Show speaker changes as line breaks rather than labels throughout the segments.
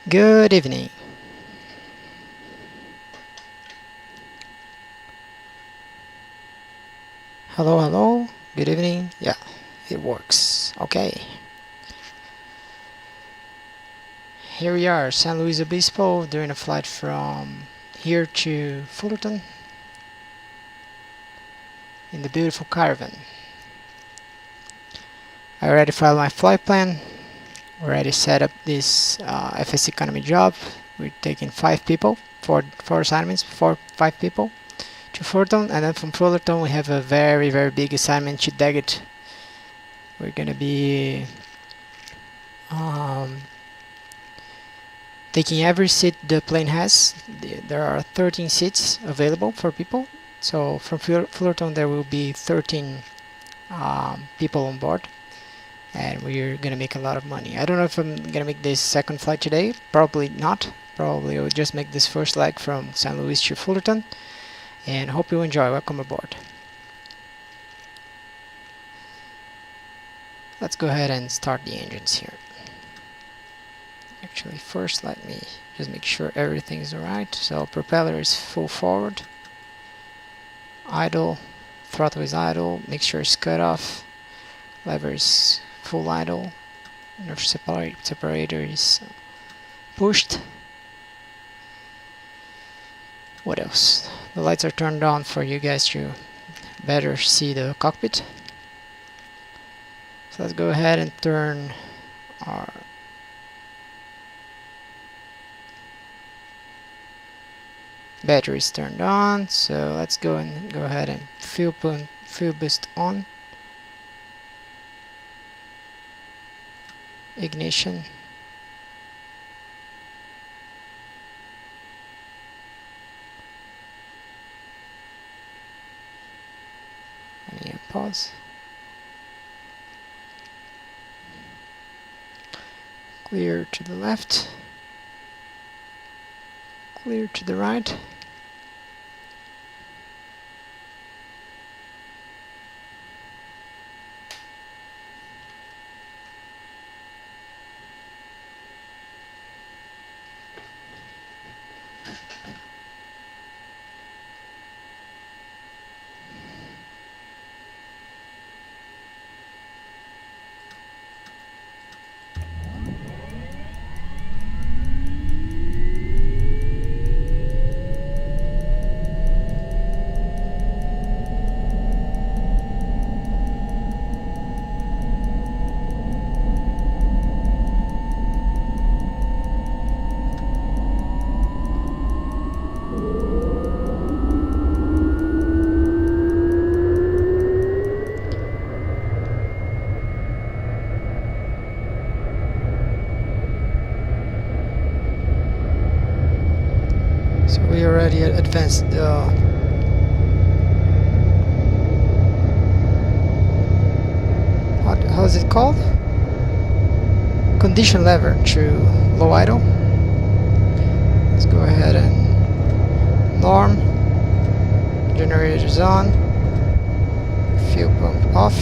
Good evening. Hello, hello. Good evening. Yeah, it works. Okay. Here we are, San Luis Obispo, doing a flight from here to Fullerton in the beautiful Caravan. I already filed my flight plan. Already set up this FSEconomy job. We're taking 5 people, four assignments, 5 people to Fullerton, and then from Fullerton we have a very big assignment to Daggett. We're gonna be taking every seat the plane has. There are 13 seats available for people, so from Fullerton there will be 13 people on board. And we're gonna make a lot of money. I don't know if I'm gonna make this second flight today. Probably not. Probably I'll just make this first leg from San Luis to Fullerton. And hope you enjoy. Welcome aboard. Let's go ahead and start the engines here. Actually, first let me just make sure everything is alright. So propeller is full forward. Idle. Throttle is idle. Make sure it's cut off. Lever is full idle. Nerve separator is pushed. What else? The lights are turned on for you guys to better see the cockpit. So let's go ahead and turn our batteries turned on. So let's go ahead and fuel boost on. Ignition. Let me pause. Clear to the left. Clear to the right. So we already advanced how's it called? Condition lever to low idle. Let's go ahead and norm. Generators on. Fuel pump off.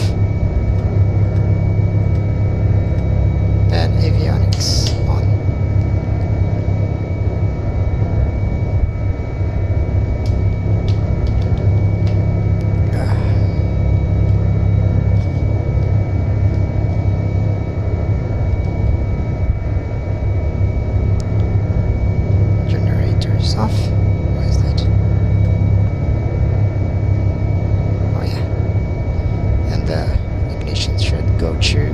And avionics on. Generators off. Why is that? Oh yeah. And the ignition should go to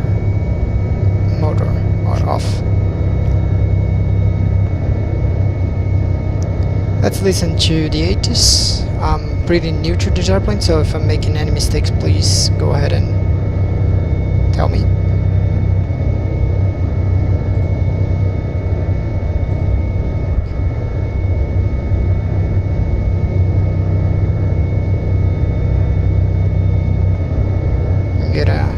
motor or off. Let's listen to the ATIS. I'm pretty new to this airplane, so if I'm making any mistakes, please go ahead and tell me. I'm gonna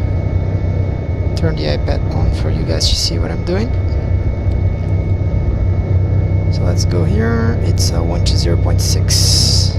turn the iPad on for you guys to see what I'm doing. So let's go here. It's 120.6.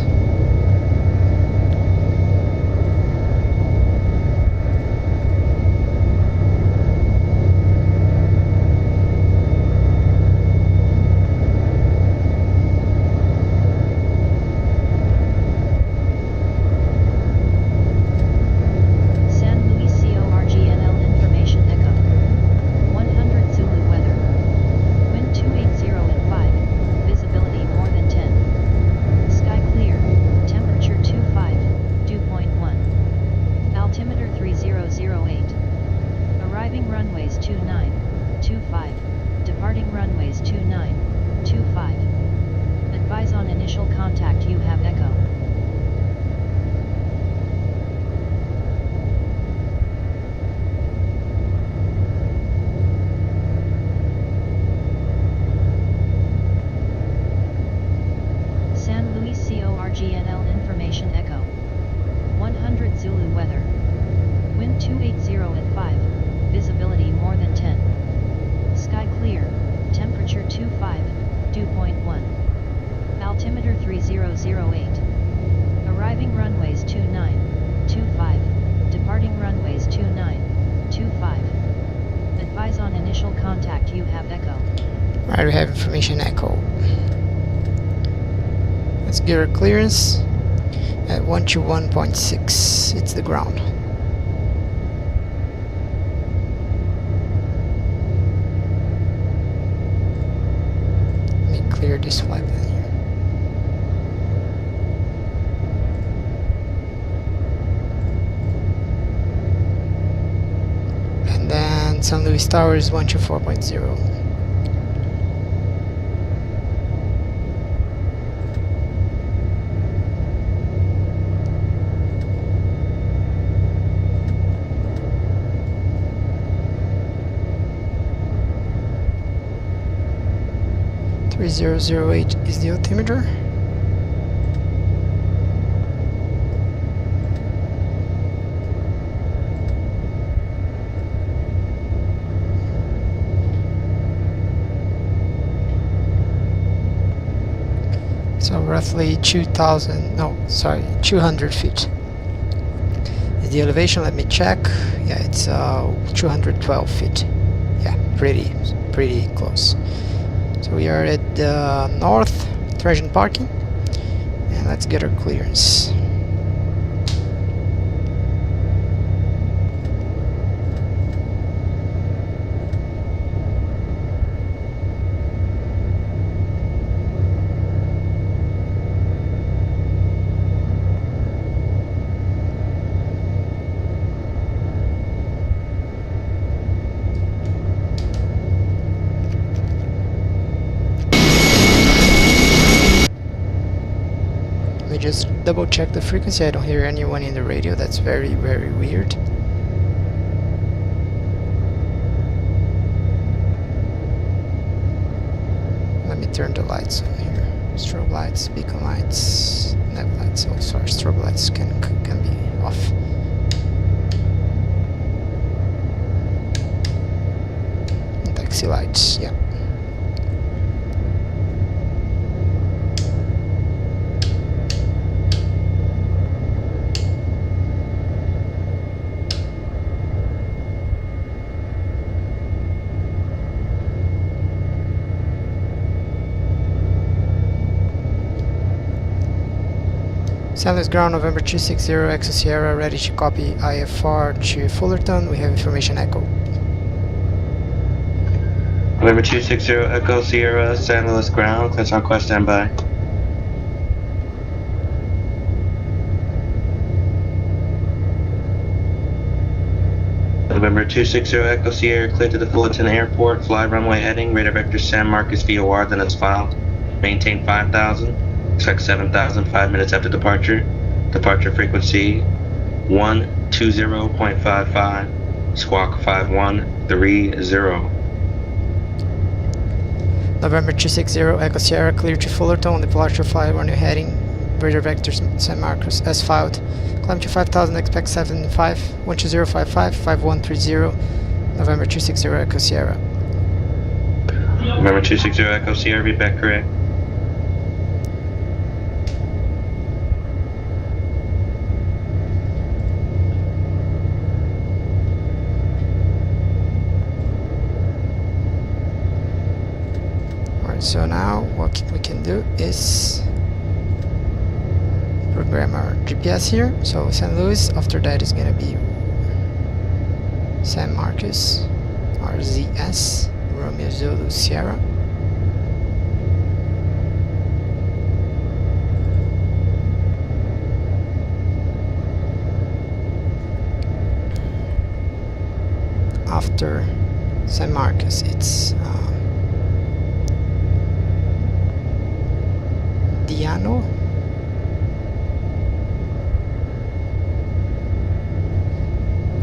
Alright, we have information echo. Let's get our clearance at 121.6. It's the ground. Let me clear this flight plan here. And then San Luis Towers 124.0. .008 is the altimeter. So roughly 200 feet is the elevation. Let me check. Yeah, it's 212 feet. Yeah, pretty close. So we are at the north Trojan parking, and let's get our clearance. Just double check the frequency. I don't hear anyone in the radio. That's very weird. Let me turn the lights on here. Strobe lights, beacon lights, nav lights. Oh, sorry, strobe lights can be off. And taxi lights, yeah. St. Louis ground, November 260, Echo Sierra, ready to copy IFR to Fullerton. We have information echo.
November 260, Echo Sierra, St. Louis ground, clear on quest standby. November 260, Echo Sierra, clear to the Fullerton Airport, fly runway heading, radar vector San Marcos VOR, then it's filed. Maintain 5,000. Expect 7,000 5 minutes after departure. Departure frequency 120.55. Squawk 5130.
November 260, Echo Sierra, clear to Fullerton, departure flight runway heading, radar vector San Marcos as filed. Climb to 5,000, expect 75, 12055, 5130. November 260, Echo Sierra.
November 260, Echo Sierra, read back correct.
So now what we can do is program our GPS here. So St. Louis, after that is gonna be San Marcos, RZS, Romeo Zulu Sierra. After San Marcos, it's Diano,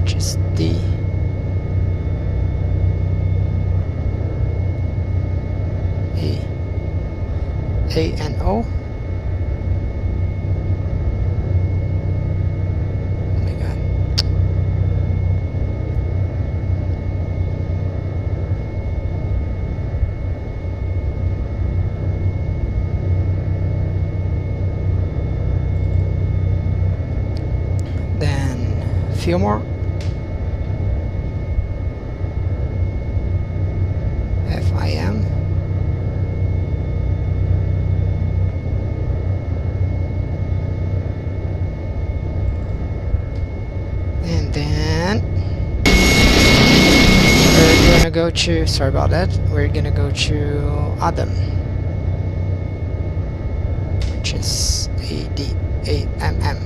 which is D-A-N-O. Oh my god. Fillmore, FIM, and then we're gonna go to, sorry about that, we're gonna go to Adam, which is ADAMM.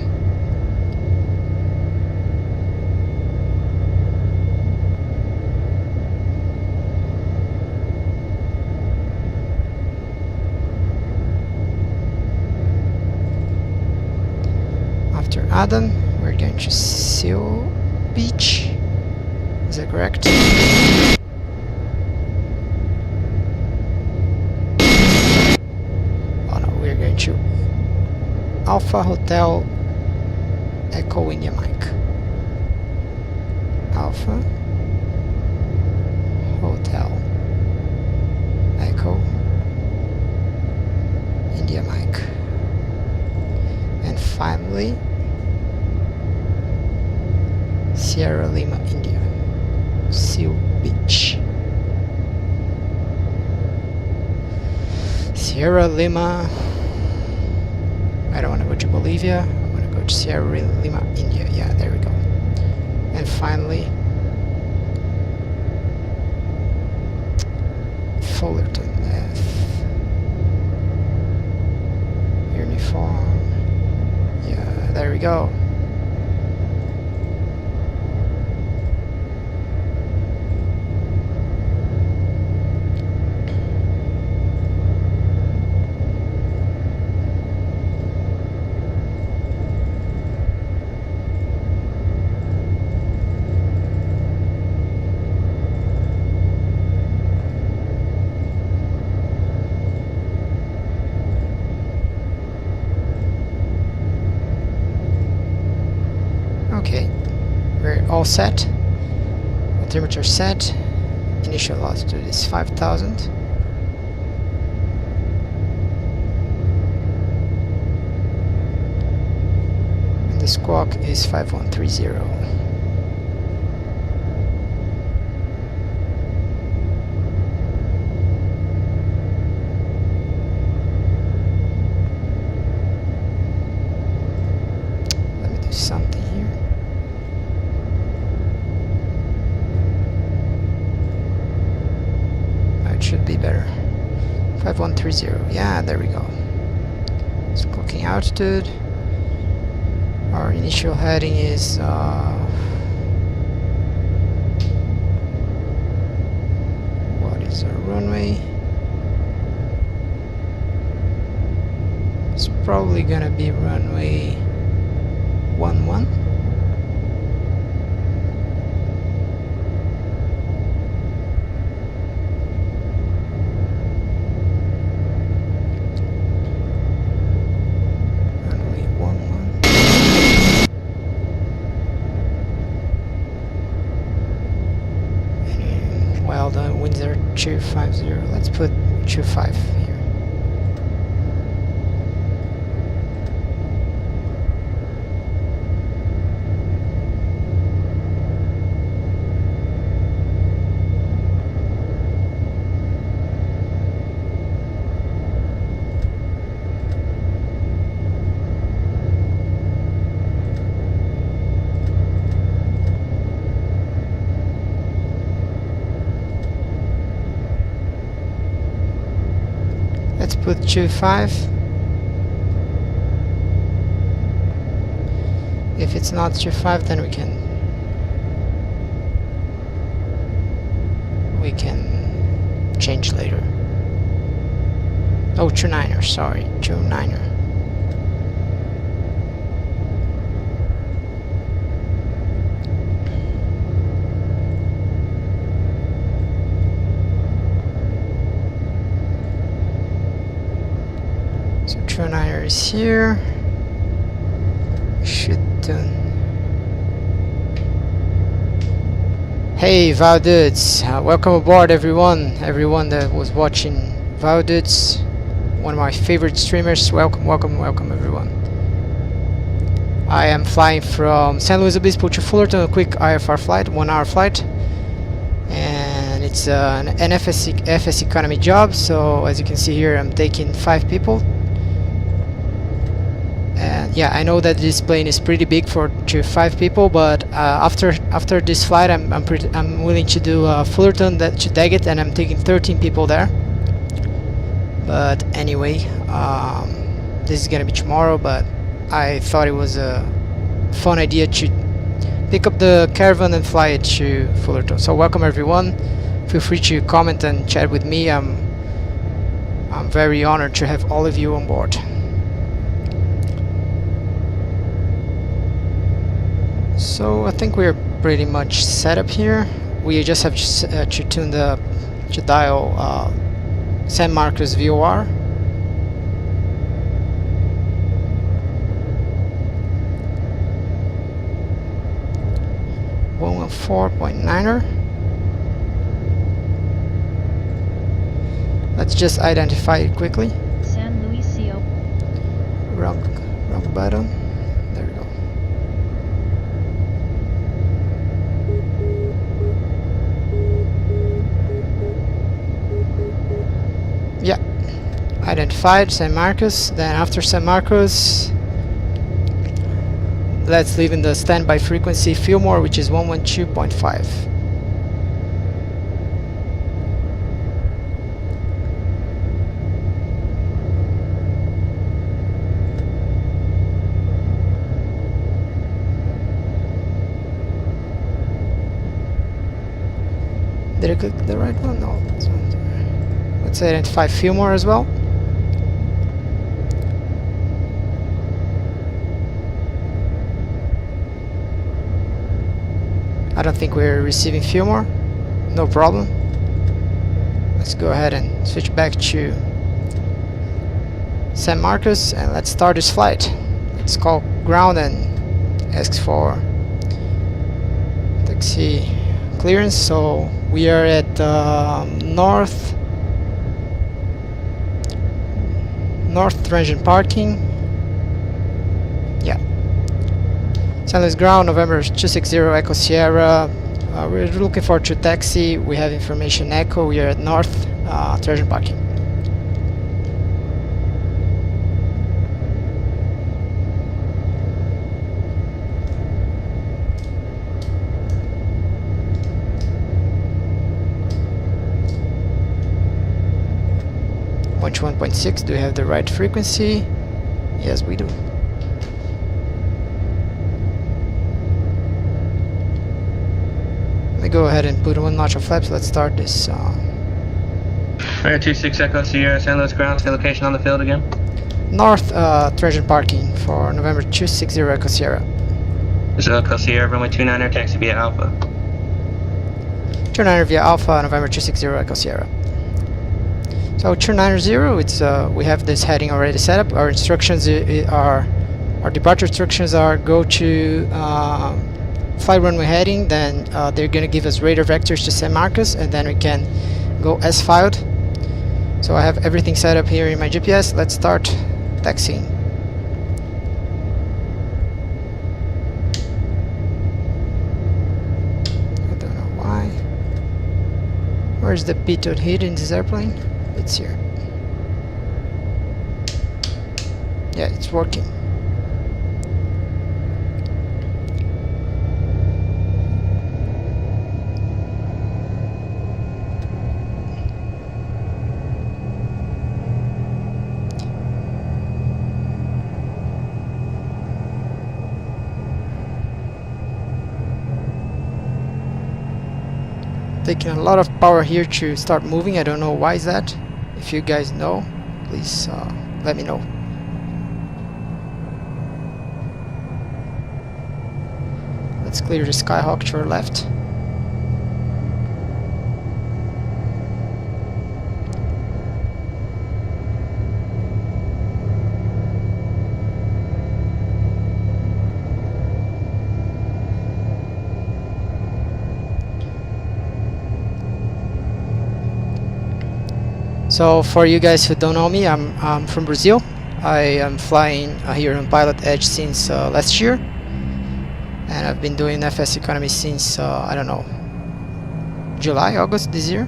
After Adam, we're going to Seal Beach. Is that correct? Oh no, we're going to Alpha Hotel Echo India Mike. Alpha Hotel Echo India Mike. And finally, Sierra Lima, India, Seal Beach. Sierra Lima, I don't want to go to Bolivia, I want to go to Sierra Lima, India, yeah, there we go. And finally, Fullerton, F, uniform, yeah, there we go. all set. Altimeter set. Initial altitude is 5,000. And the squawk is 5130. Something here. It should be better. 5130. Yeah, there we go. So clocking altitude. Our initial heading is what is our runway? It's probably gonna be runway 11. Runway 11. And, well, the winds are 250. Let's put 25 here. Let's put 2.5. If it's not 2.5, then we can change later. Oh, 2.9er, sorry, 2.9er. So 2.9er is here. Should Hey Valdudes, welcome aboard everyone that was watching Valdudes, one of my favorite streamers. Welcome everyone. I am flying from San Luis Obispo to Fullerton, a quick IFR flight, 1 hour flight, and it's an FSEconomy job. So as you can see here, I'm taking 5 people. And yeah, I know that this plane is pretty big for 5 people, but after this flight, I'm willing to do Fullerton to Daggett, and I'm taking 13 people there. But anyway, this is gonna be tomorrow. But I thought it was a fun idea to pick up the Caravan and fly it to Fullerton. So welcome everyone. Feel free to comment and chat with me. I'm very honored to have all of you on board. So I think we're pretty much set up here. We just have to tune to dial San Marcos VOR. One 4.9er. Let's just identify it quickly.
San Luisio.
Wrong button. There we go. Yeah, identified San Marcos. Then after San Marcos, let's leave in the standby frequency Fillmore, which is 112.5. Did I click the right one? No. Let's identify Fillmore as well. I don't think we're receiving Fillmore. No problem. Let's go ahead and switch back to San Marcos and let's start this flight. Let's call ground and ask for taxi clearance. So we are at north transient parking. Yeah. San Luis ground, November 260 Echo Sierra. We're looking for true taxi. We have information Echo. We are at north transient parking. Watch 1.6. Do we have the right frequency? Yes, we do. Let me go ahead and put one notch of flaps. Let's start this.
Radar 26 Echo Sierra, San Luis ground. Stay location on the field again.
North transient parking for November 260 Echo Sierra.
This is Echo Sierra, runway 29er, taxi via Alpha.
29er via Alpha, November 260 Echo Sierra. So 290, it's we have this heading already set up. Our instructions our departure instructions are go to fly runway heading, then they're gonna give us radar vectors to San Marcos, and then we can go as filed. So I have everything set up here in my GPS. Let's start taxiing. I don't know why. Where's the pitot heat in this airplane? It's here. Yeah, it's working. Taking a lot of power here to start moving. I don't know why is that. If you guys know, please let me know. Let's clear the Skyhawk to our left. So for you guys who don't know me, I'm from Brazil. I am flying here on PilotEdge since last year, and I've been doing FSEconomy since I don't know, July, August this year.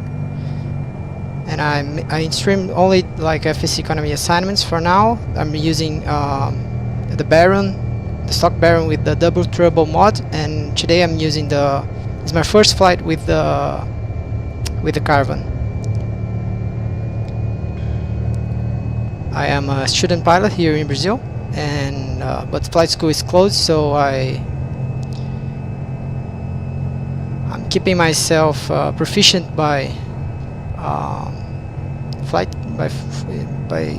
And I stream only like FSEconomy assignments for now. I'm using the Baron, the stock Baron with the double turbo mod, and today I'm using it's my first flight with the Caravan. I am a student pilot here in Brazil, and but flight school is closed, so I'm keeping myself proficient by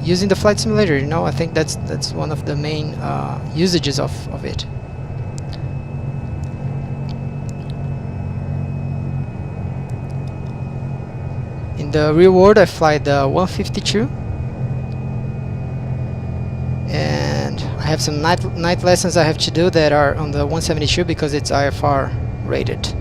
using the flight simulator. You know, I think that's one of the main usages of it. In the real world, I fly the 152. And I have some night lessons I have to do that are on the 172 because it's IFR rated.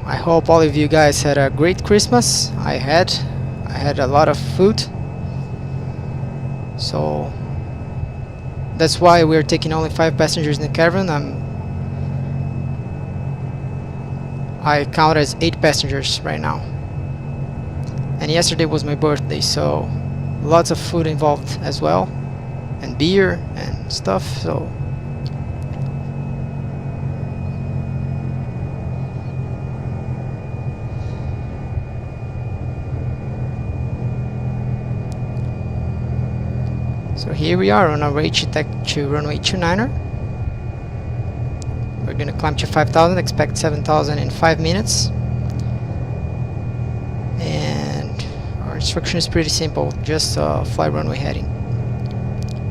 I hope all of you guys had a great Christmas. I had a lot of food, so that's why we're taking only 5 passengers in the Caravan. I count as 8 passengers right now. And yesterday was my birthday, so lots of food involved as well, and beer and stuff. So here we are on our way to runway 29er. We're gonna climb to 5,000. Expect 7,000 in 5 minutes. Instruction is pretty simple, just fly runway heading,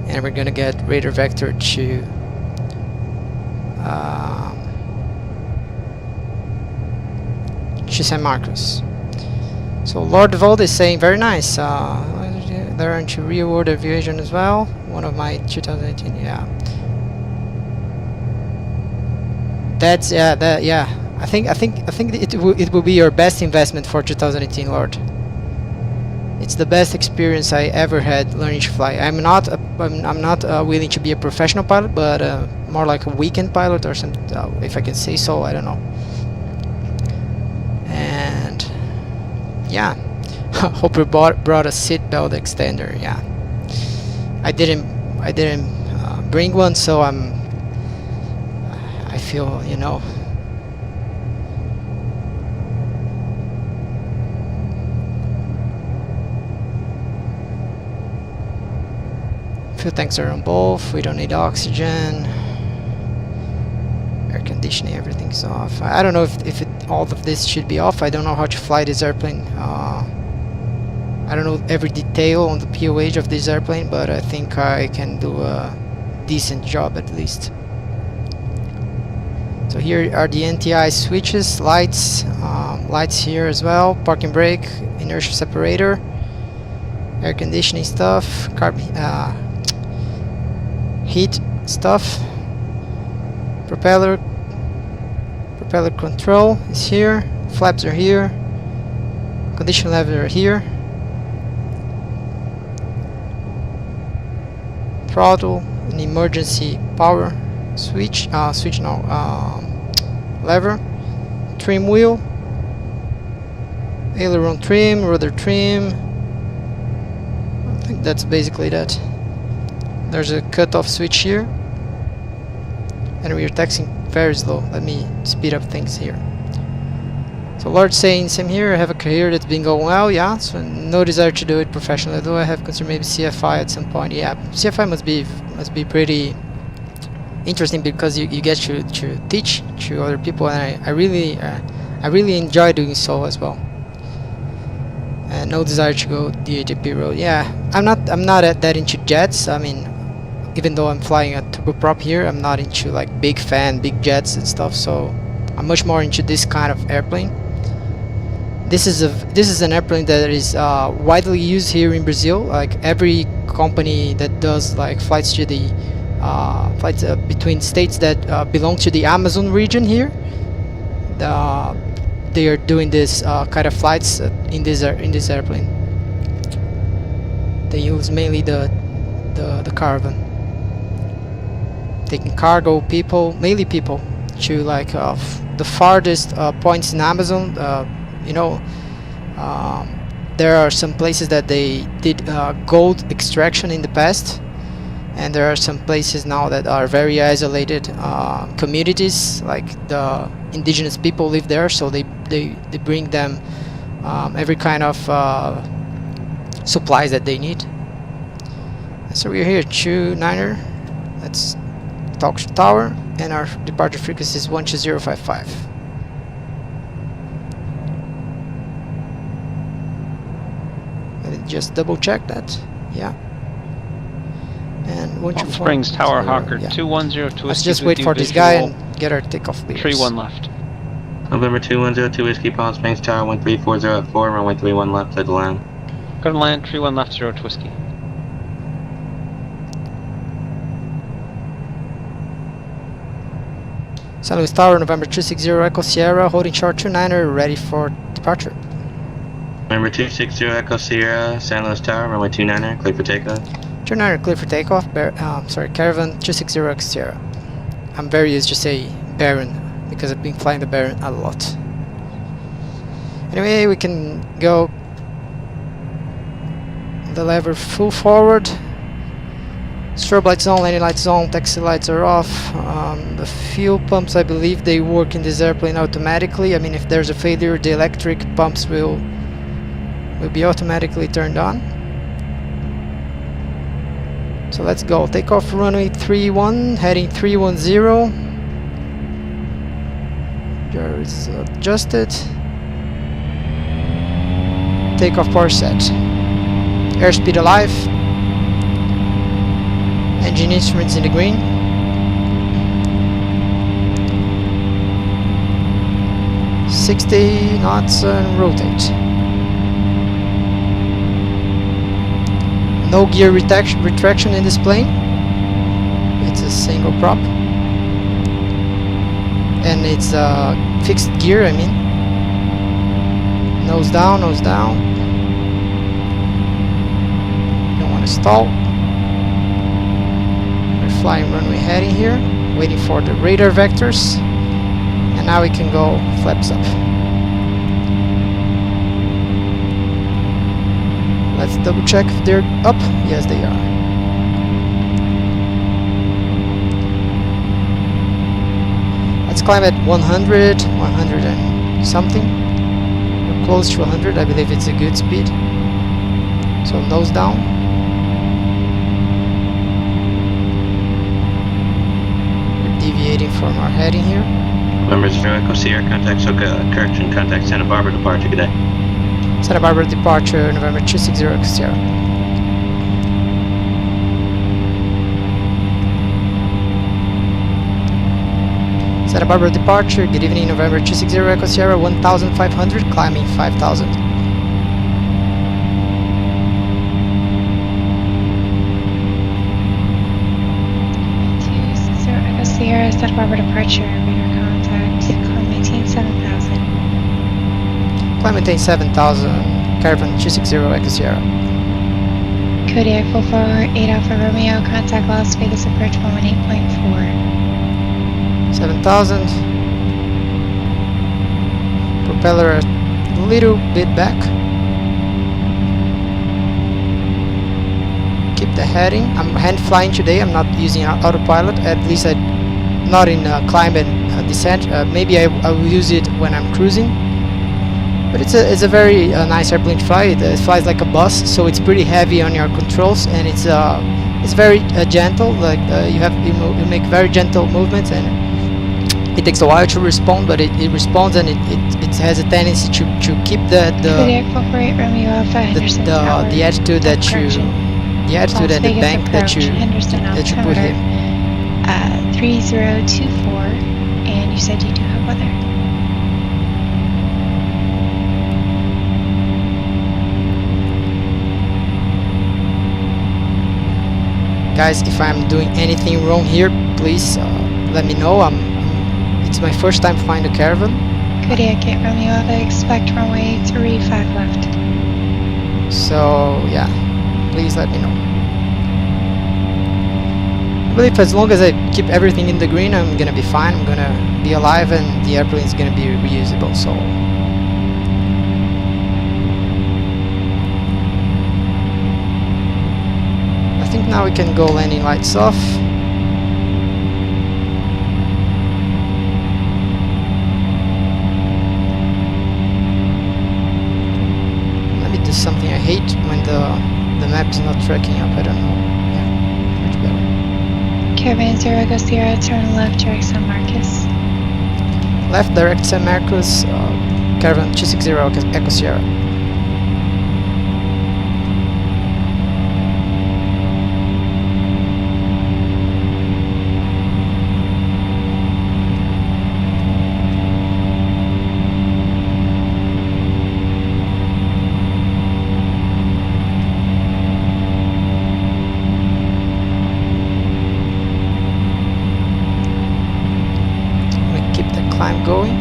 and we're gonna get radar vector to San Marcos. So Lord Valdudes is saying very nice. They're into real world aviation as well. one of my 2018. Yeah. That's yeah. I think it will be your best investment for 2018, Lord. It's the best experience I ever had learning to fly. I'm not willing to be a professional pilot, but more like a weekend pilot or something, if I can say so. I don't know. And yeah, hope you brought a seat belt extender. Yeah, I didn't bring one, so I feel, you know. Fuel tanks are on both. We don't need oxygen. Air conditioning, everything's off. I don't know if all of this should be off. I don't know how to fly this airplane. I don't know every detail on the POH of this airplane, but I think I can do a decent job at least. So here are the NTI switches, lights, lights here as well, parking brake, inertia separator, air conditioning stuff, heat stuff, propeller control is here, flaps are here, condition level are here, throttle, an emergency power switch, lever, trim wheel, aileron trim, rudder trim. I think that's basically that. There's a cutoff switch here, and we are taxing very slow. Let me speed up things here. So Lord's saying same here. I have a career that's been going well, yeah, so no desire to do it professionally. Do I have considered maybe CFI at some point? Yeah, CFI must be pretty interesting because you get to teach to other people, and I really enjoy doing so as well. And no desire to go the AJP road. Yeah, I'm not that into jets. I mean, even though I'm flying a turboprop here, I'm not into like big jets and stuff. So I'm much more into this kind of airplane. This is an airplane that is widely used here in Brazil. Like every company that does like flights to the between states that belong to the Amazon region here, they are doing this kind of flights in this airplane. They use mainly the Caravan, taking cargo, mainly people, to like the farthest points in Amazon. You know, there are some places that they did gold extraction in the past, and there are some places now that are very isolated communities, like the indigenous people live there, so they bring them every kind of supplies that they need. So we're here 29er, that's talk tower, and our departure frequency is 12055. Just double check that, yeah. And
Palm Springs Tower Hawker,
yeah.
2102.
Let's just wait for this guy and get our takeoff clears.
31 left.
November 2102 Whiskey, Palm Springs Tower 13404 at 4, runway 31 left, clear to land.
Go to land, 31 left, 0 to Whiskey.
San Luis Tower, November 260 Echo Sierra, holding short 29er, ready for departure.
November 260 Echo Sierra, San Luis Tower, runway 29er, clear for takeoff.
29er, clear for takeoff. Caravan 260 Echo Sierra. I'm very used to say Baron because I've been flying the Baron a lot. Anyway, we can go the lever full forward. Strobe lights on, landing lights on, taxi lights are off. The fuel pumps, I believe they work in this airplane automatically. I mean, if there's a failure, the electric pumps will be automatically turned on. So let's go. Take off runway 31, heading 310. Gyro is adjusted. Takeoff power set. Airspeed alive. Engine instruments in the green. .60 knots and rotate. no gear retraction in this plane. It's a single prop. And it's fixed gear, I mean. Nose down, nose down. Don't want to stall. We're flying runway heading here, waiting for the radar vectors. And now we can go flaps up. Let's double check if they're up. Yes, they are. Let's climb at 100, 100 and something. We're close to 100. I believe it's a good speed. So nose down. We're deviating from our heading here.
November 0 Echo Sierra, contact Soka, correction, contact Santa Barbara, departure, good day.
Santa Barbara departure, November 260 Echo Sierra. Santa Barbara departure, good evening, November 260 Echo Sierra, 1500, climbing 5000.
Sierra, Santa Barbara departure, radar contact, climb maintain 7000.
Climb maintain 7000, Caravan 260 Echo Sierra.
Kodiak 44, 8 Alpha Romeo, contact Las Vegas approach 118.4.
7000. Propeller a little bit back. Keep the heading. I'm hand flying today. I'm not using autopilot. At least not in climb and descent. Maybe I will use it when I'm cruising. But it's a very nice airplane to fly. It flies like a bus, so it's pretty heavy on your controls, and it's very gentle. Like you make very gentle movements, and it takes a while to respond, but it responds, and it has a tendency to keep the attitude that and the bank that you put him.
3024, and you said you do have weather.
Guys, if I'm doing anything wrong here, please let me know. It's my first time flying the Caravan.
Kodiak 8 Romeo Alpha, expect runway 35 left.
So yeah, please let me know. I believe as long as I keep everything in the green, I'm gonna be fine. I'm gonna be alive, and the airplane is gonna be reusable. So I think now we can go landing lights off. Let me do something I hate when the map is not tracking up. I don't know. Yeah, much better.
Caravan 0 Echo Sierra, turn left, direct San Marcos.
Left, direct San Marcos, Caravan 260 Echo Sierra. Climb going.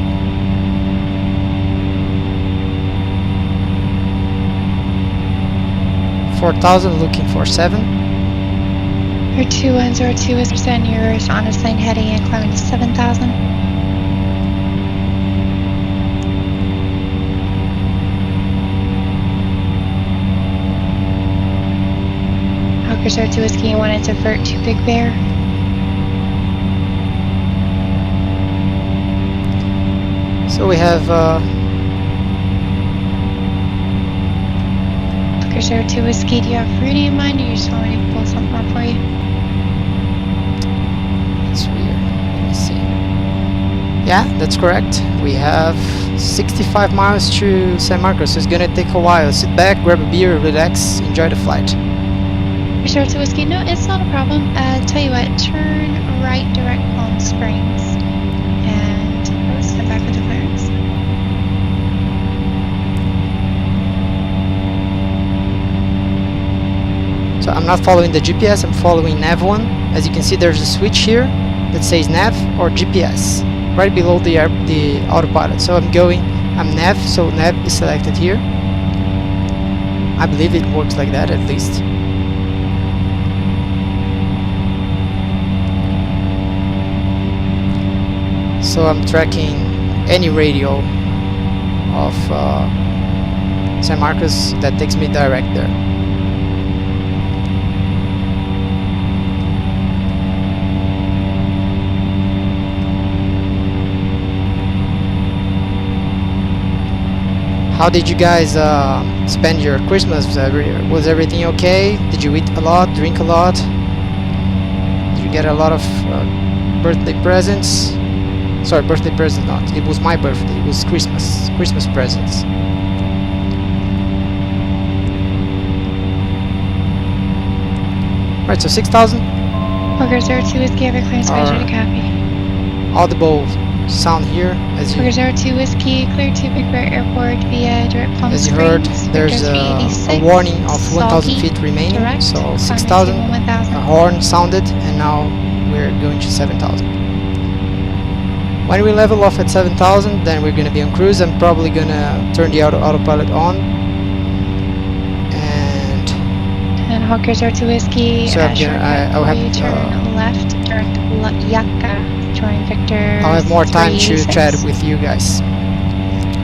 $4,000, looking for 7.
Your 2102 is percent yours on a sign heading and climbing to 7,000. Hawker 02 Whiskey 1 into vert to Big Bear.
So we have
Hawker 02 Whiskey, do you have fruity in mind, or you just want me to pull something up for you?
That's weird. Let me see. Yeah, that's correct. We have 65 miles to San Marcos, so it's gonna take a while. Sit back, grab a beer, relax, enjoy the flight.
Hawker 02 Whiskey, no, it's not a problem. Tell you what, turn right, direct Palm Springs, and step back with the clearance.
So I'm not following the GPS, I'm following nav1. As you can see, there's a switch here that says nav or GPS right below the autopilot. So I'm nav, so nav is selected here. I believe it works like that, at least. So I'm tracking any radio of San Marcos that takes me direct there. How did you guys spend your Christmas? Was everything okay? Did you eat a lot, drink a lot? Did you get a lot of birthday presents? Sorry, birthday presents not. It was my birthday. It was Christmas presents. Right, so 6,000.
Hawker 02 Whiskey, have your clearance measure to copy.
Audible sound here, as you
Hawker 02 Whiskey, clear to Big Bear Airport via direct Palm
as you
Springs.
heard. There's a warning of 1,000 feet remaining,
direct,
so 6,000. A horn sounded, and now we're going to 7,000. When we level off at 7,000, then we're going to be on cruise. I'm probably going to turn the autopilot on.
And Hawker 02 Whiskey,
so I'll have
turn left, direct Yaka, join Victor.
I'll have more time to
36.
chat with you guys.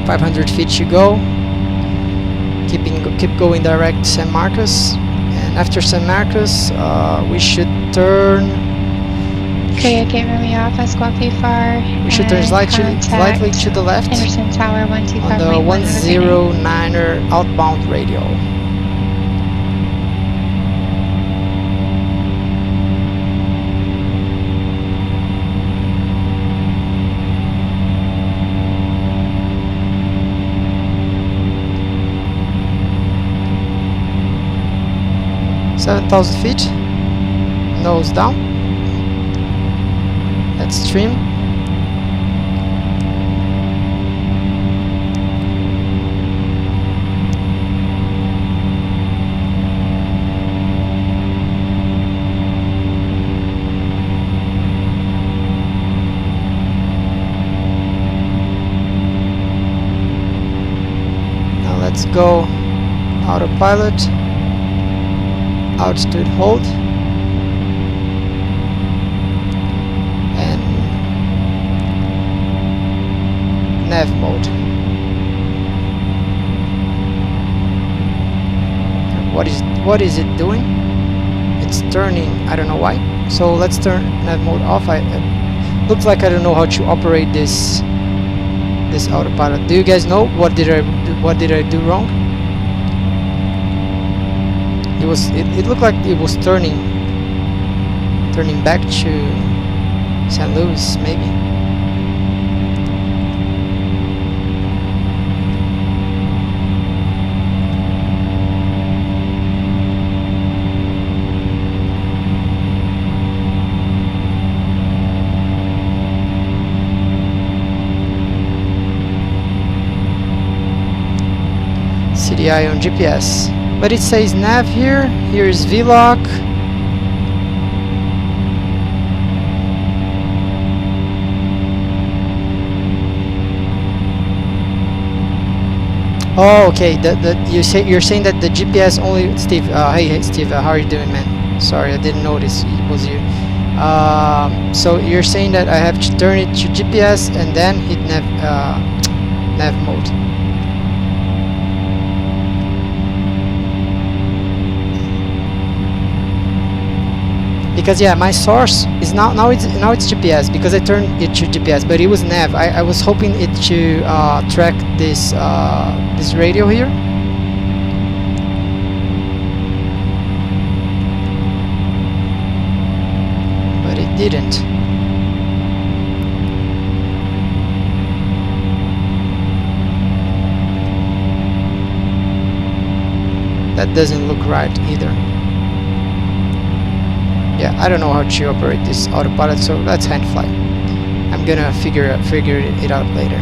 500 feet you go. Keep going direct San Marcos. And after San Marcos, we should turn...
Okay, get Romeo Alpha, Squawk V4.
We should turn slightly to the left.
Anderson Tower 125.1.
On the 109er outbound radio. $7,000 feet, nose down. Let's trim. Now let's go autopilot. Altitude hold and nav mode. What is it doing? It's turning. I don't know why. So let's turn nav mode off. Looks like I don't know how to operate this autopilot. Do you guys know what did I do wrong? It looked like it was turning back to San Luis, maybe. CDI on GPS. But it says nav here. Here is VLOC. Oh, okay. You're saying that the GPS only. Steve. Hey, Steve. How are you doing, man? Sorry, I didn't notice it was you. So you're saying that I have to turn it to GPS and then hit nav mode. Because yeah, my source is now it's GPS because I turned it to GPS, but it was nav. I was hoping it to track this radio here. But it didn't. That doesn't look right either. Yeah, I don't know how to operate this autopilot, so let's hand fly. I'm gonna figure it out later.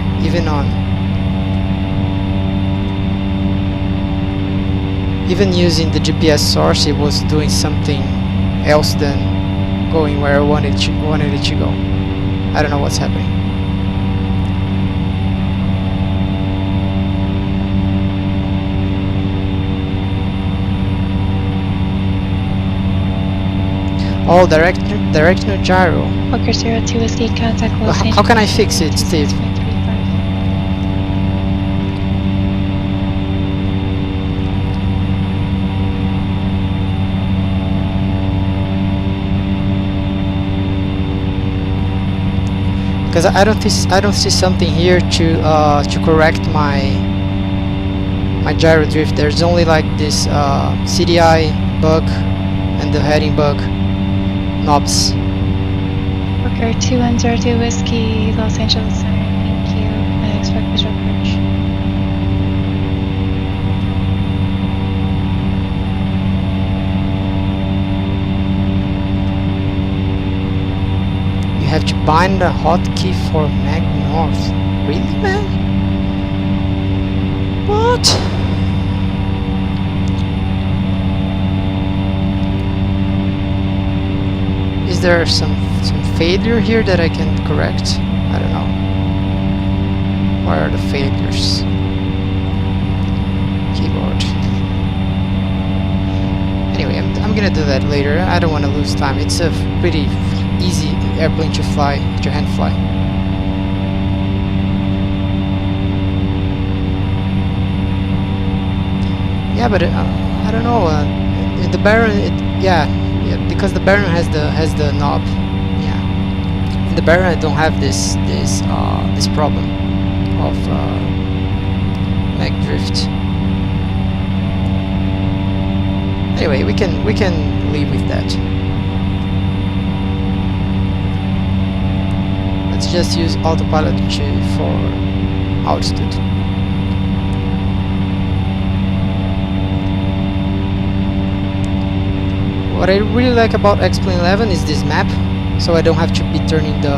even using the GPS source, it was doing something else than going where I wanted it to go. I don't know what's happening. Oh, directional gyro.
Walker 02 Whiskey, contact
Well,
Los Angeles.
how can I fix it, Steve?
26.35.
Because I don't see something here to correct my gyro drift. There's only like this CDI bug and the heading bug knobs.
Walker 2102 Whiskey, Los Angeles Center. Thank you. I expect visual approach.
You have to bind a hotkey for Mag North. Really, man? What? Is there some failure here that I can correct? I don't know. Where are the failures? Keyboard. Anyway, I'm gonna do that later. I don't want to lose time. It's a pretty easy airplane to fly, to hand fly. Yeah, but I don't know. In the Baron, yeah, because the Baron has the knob. Yeah, in the Baron I don't have this problem of mag drift. Anyway, we can live with that. Let's just use autopilot for altitude. What I really like about XP11 is this map, so I don't have to be turning the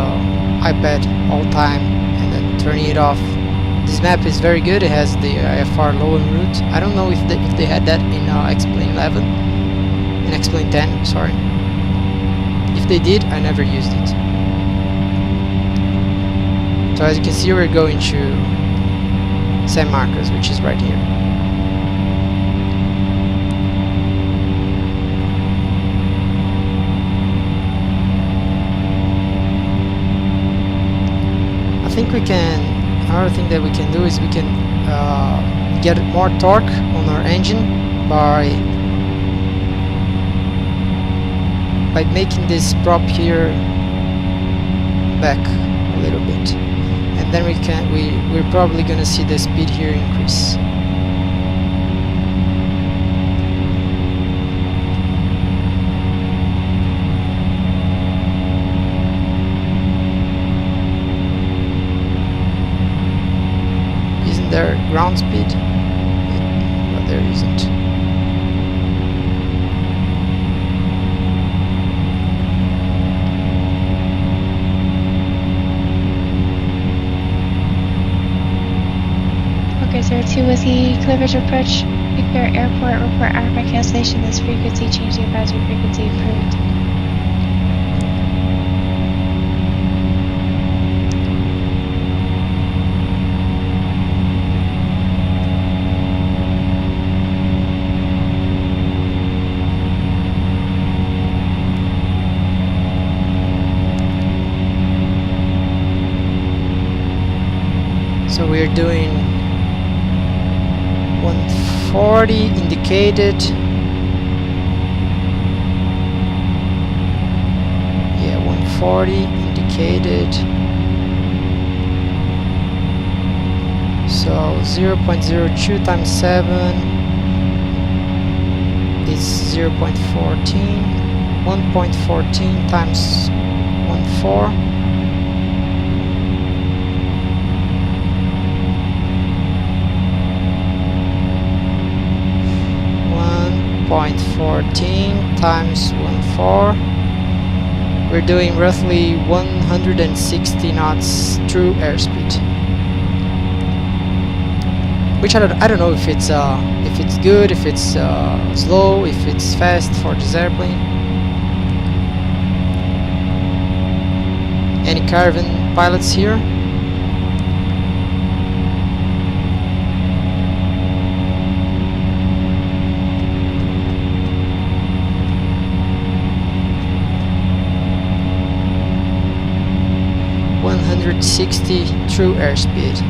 iPad all time and then turning it off. This map is very good. It has the IFR low en route. I don't know if they had that in XP11, in XP10, sorry. If they did, I never used it. So as you can see, we're going to San Marcos, which is right here. I think we can, another thing that we can do is we can get more torque on our engine by making this prop here back a little bit, and then we're probably gonna see the speed here increase. There ground speed? Well, there isn't.
Walker 02 Whiskey, clear visual approach. Prepare airport, report hour cancellation. This frequency change, the advisory frequency approved.
So we're doing 140 indicated. Yeah, 140 indicated. So 0.02 times 7 is 0.14. 1.14 times 1.4. 0.14 times 1.4. We're doing roughly 160 knots true airspeed, which I don't know if if it's good, if it's slow, if it's fast for this airplane. Any Caravan pilots here? .160 true airspeed.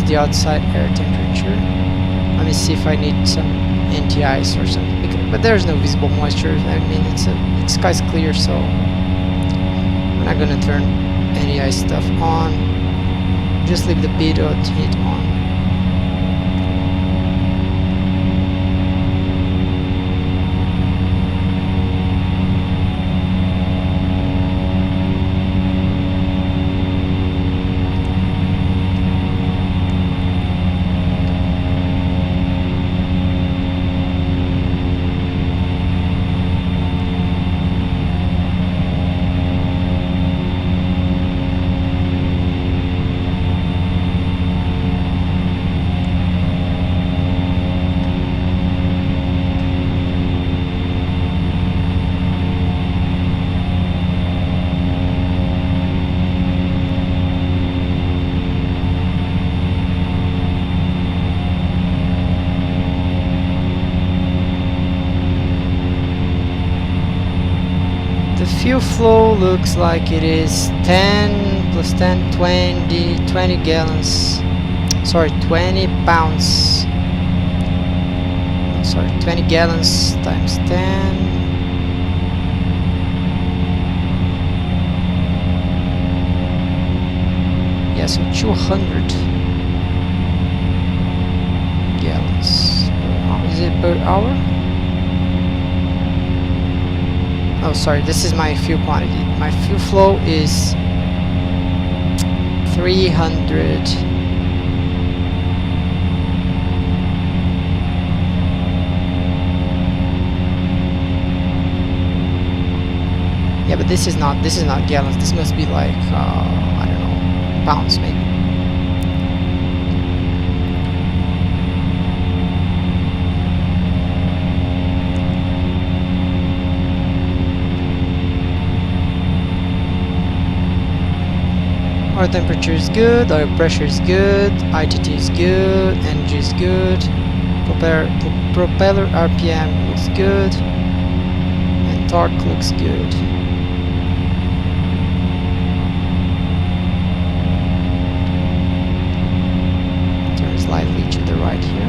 The outside air temperature. Let me see if I need some anti-ice or something. But there's no visible moisture. I mean, it's sky's clear, so I'm not gonna turn anti-ice stuff on. Just leave the pitot heat on. The fuel flow looks like it is 10 plus 10, 20 gallons, sorry, 20 pounds, sorry, 20 gallons times 10. Yeah, so 200 gallons. Is it per hour? Oh, sorry, this is my fuel quantity. My fuel flow is 300. Yeah, but this is not gallons. This must be like I don't know, pounds maybe. Oil temperature is good, oil pressure is good, ITT is good, energy is good, propeller RPM looks good, and torque looks good. Turn slightly to the right here.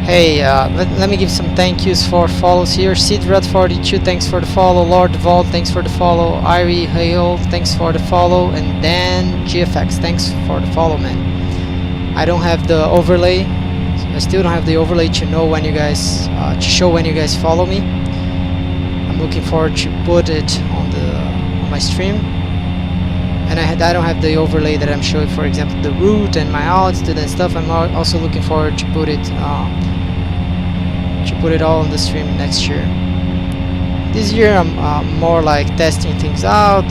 Hey, let me give some thank yous for follows here. Sidrat42, thanks for the follow. Lord Vault, thanks for the follow. Irie Hale, thanks for the follow. And Dan GFX, thanks for the follow, man. I don't have the overlay. I still don't have the overlay to know when you guys, to show when you guys follow me. I'm looking forward to put it on my stream. And I don't have the overlay that I'm showing, for example, the route and my altitude and stuff. I'm also looking forward to put it all on the stream next year. This year I'm more like testing things out,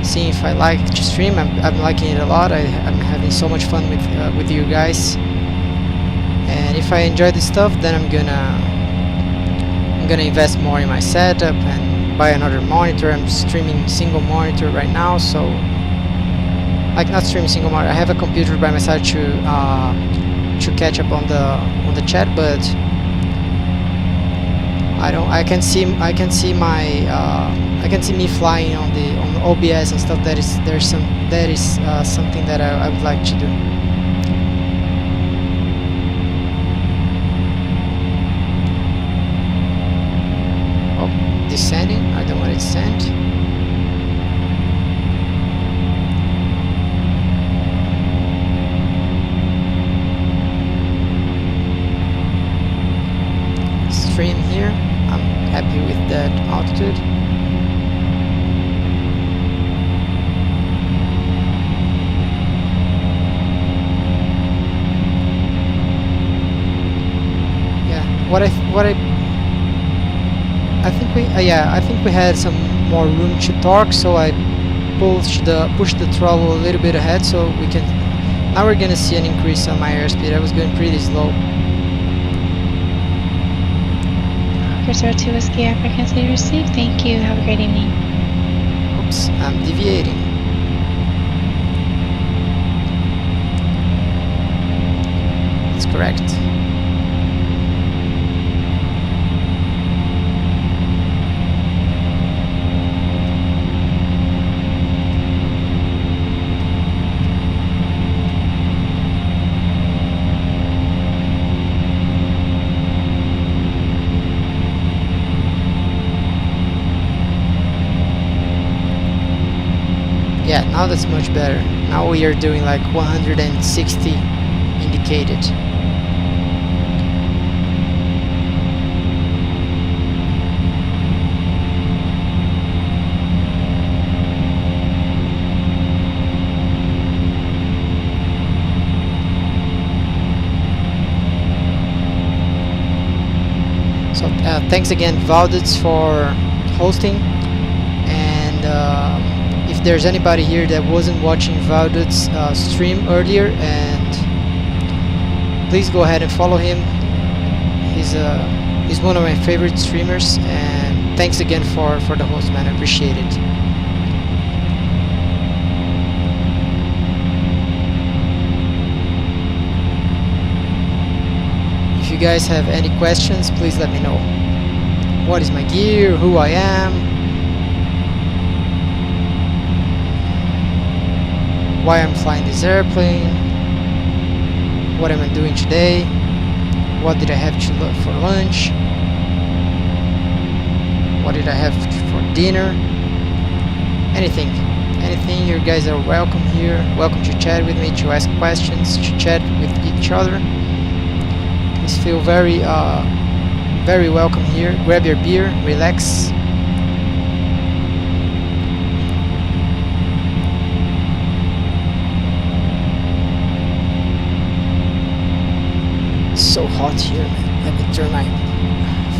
seeing if I like to stream. I'm liking it a lot. I'm having so much fun with you guys. And if I enjoy this stuff, then I'm gonna invest more in my setup and buy another monitor. I'm streaming single monitor right now, so like not streaming single monitor. I have a computer by my side to catch up on the chat, but I can see me flying on the OBS and stuff. That is something that I would like to do. happy with that altitude. I think we had some more room to torque, so I pushed the throttle a little bit ahead, so we can. Now we're gonna see an increase on my airspeed. I was going pretty slow.
Hawker 02 Whiskey African City received. Thank you. Have a great evening.
Oops, I'm deviating. That's correct. Yeah, now that's much better. Now we are doing like 160 indicated. So thanks again Valdudes for hosting, and if there's anybody here that wasn't watching Valdudes stream earlier, and please go ahead and follow him. He's one of my favorite streamers, and thanks again for the host, man. I appreciate it. If you guys have any questions, please let me know. What is my gear? Who I am? Why I'm flying this airplane? What am I doing today? What did I have for lunch? What did I have for dinner? Anything, you guys are welcome here. Welcome to chat with me, to ask questions, to chat with each other. Please feel very welcome here. Grab your beer, relax. It's so hot here, man. Let me turn my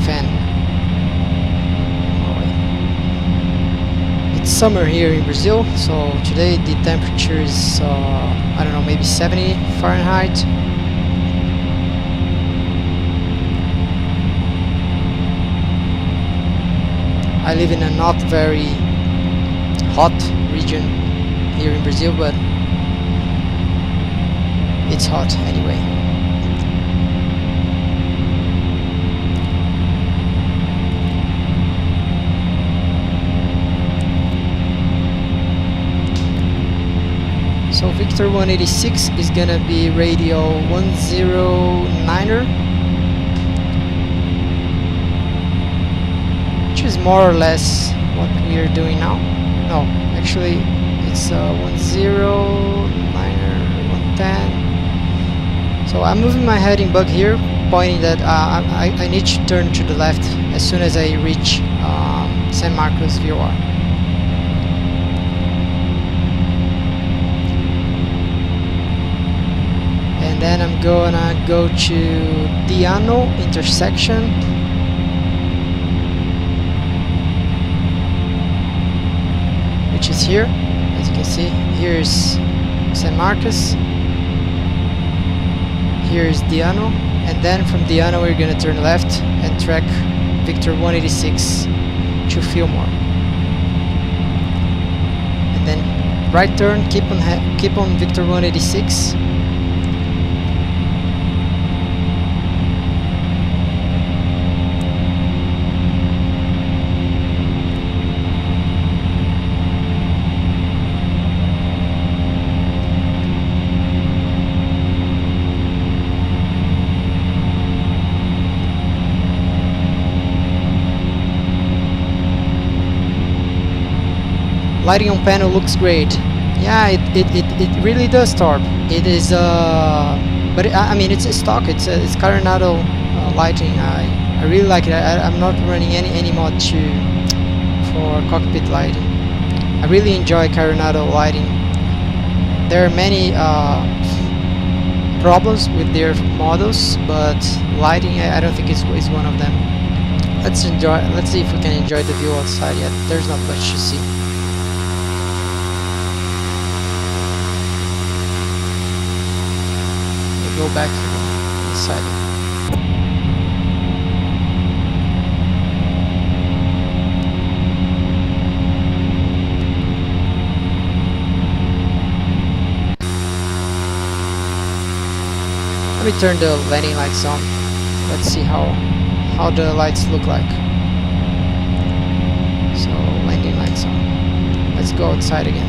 fan. It's summer here in Brazil, so today the temperature is I don't know, maybe 70 Fahrenheit. I live in a not very hot region here in Brazil, but it's hot anyway. So Victor 186 is gonna be radio 109er, which is more or less what we are doing now. No, actually it's 109er, 110. So I'm moving my heading bug here, pointing that I need to turn to the left as soon as I reach San Marcos VOR. And then I'm gonna go to Diano intersection. Which is here, as you can see. Here's San Marcos. Here's Diano, and then from Diano we're gonna turn left and track Victor 186 to Fillmore. And then right turn, keep on Victor 186. Lighting on panel looks great. Yeah, it really does, Torp. It is, but I mean it's a stock. It's Coronado lighting. I really like it. I'm not running any mod for cockpit lighting. I really enjoy Coronado lighting. There are many problems with their models, but lighting I don't think is one of them. Let's see if we can enjoy the view outside yet. There's not much to see. We go back to the inside. Let me turn the landing lights on. Let's see how the lights look like. So landing lights on. Let's go outside again.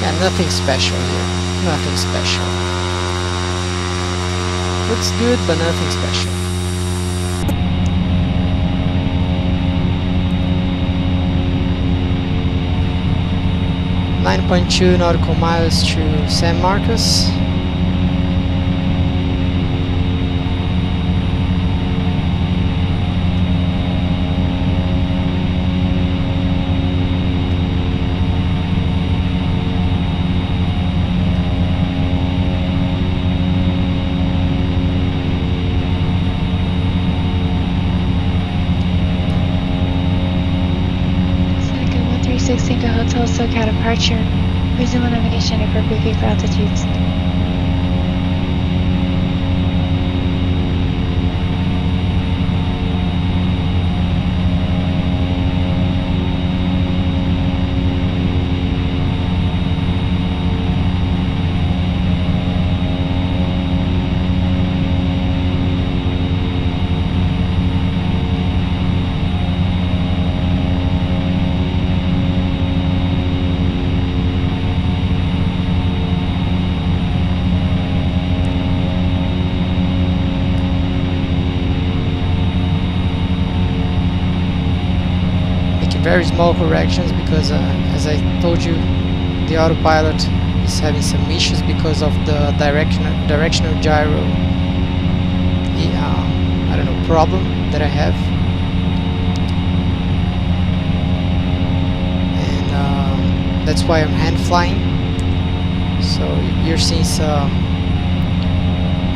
Yeah, nothing special here. Nothing special. Looks good, but nothing special. 9.2 nautical miles to San Marcos.
Seneca Hotel SoCal departure. Resume navigation at appropriate for altitudes.
Very small corrections because as I told you, the autopilot is having some issues because of the directional gyro I don't know, problem that I have, and that's why I'm hand flying. So you're seeing some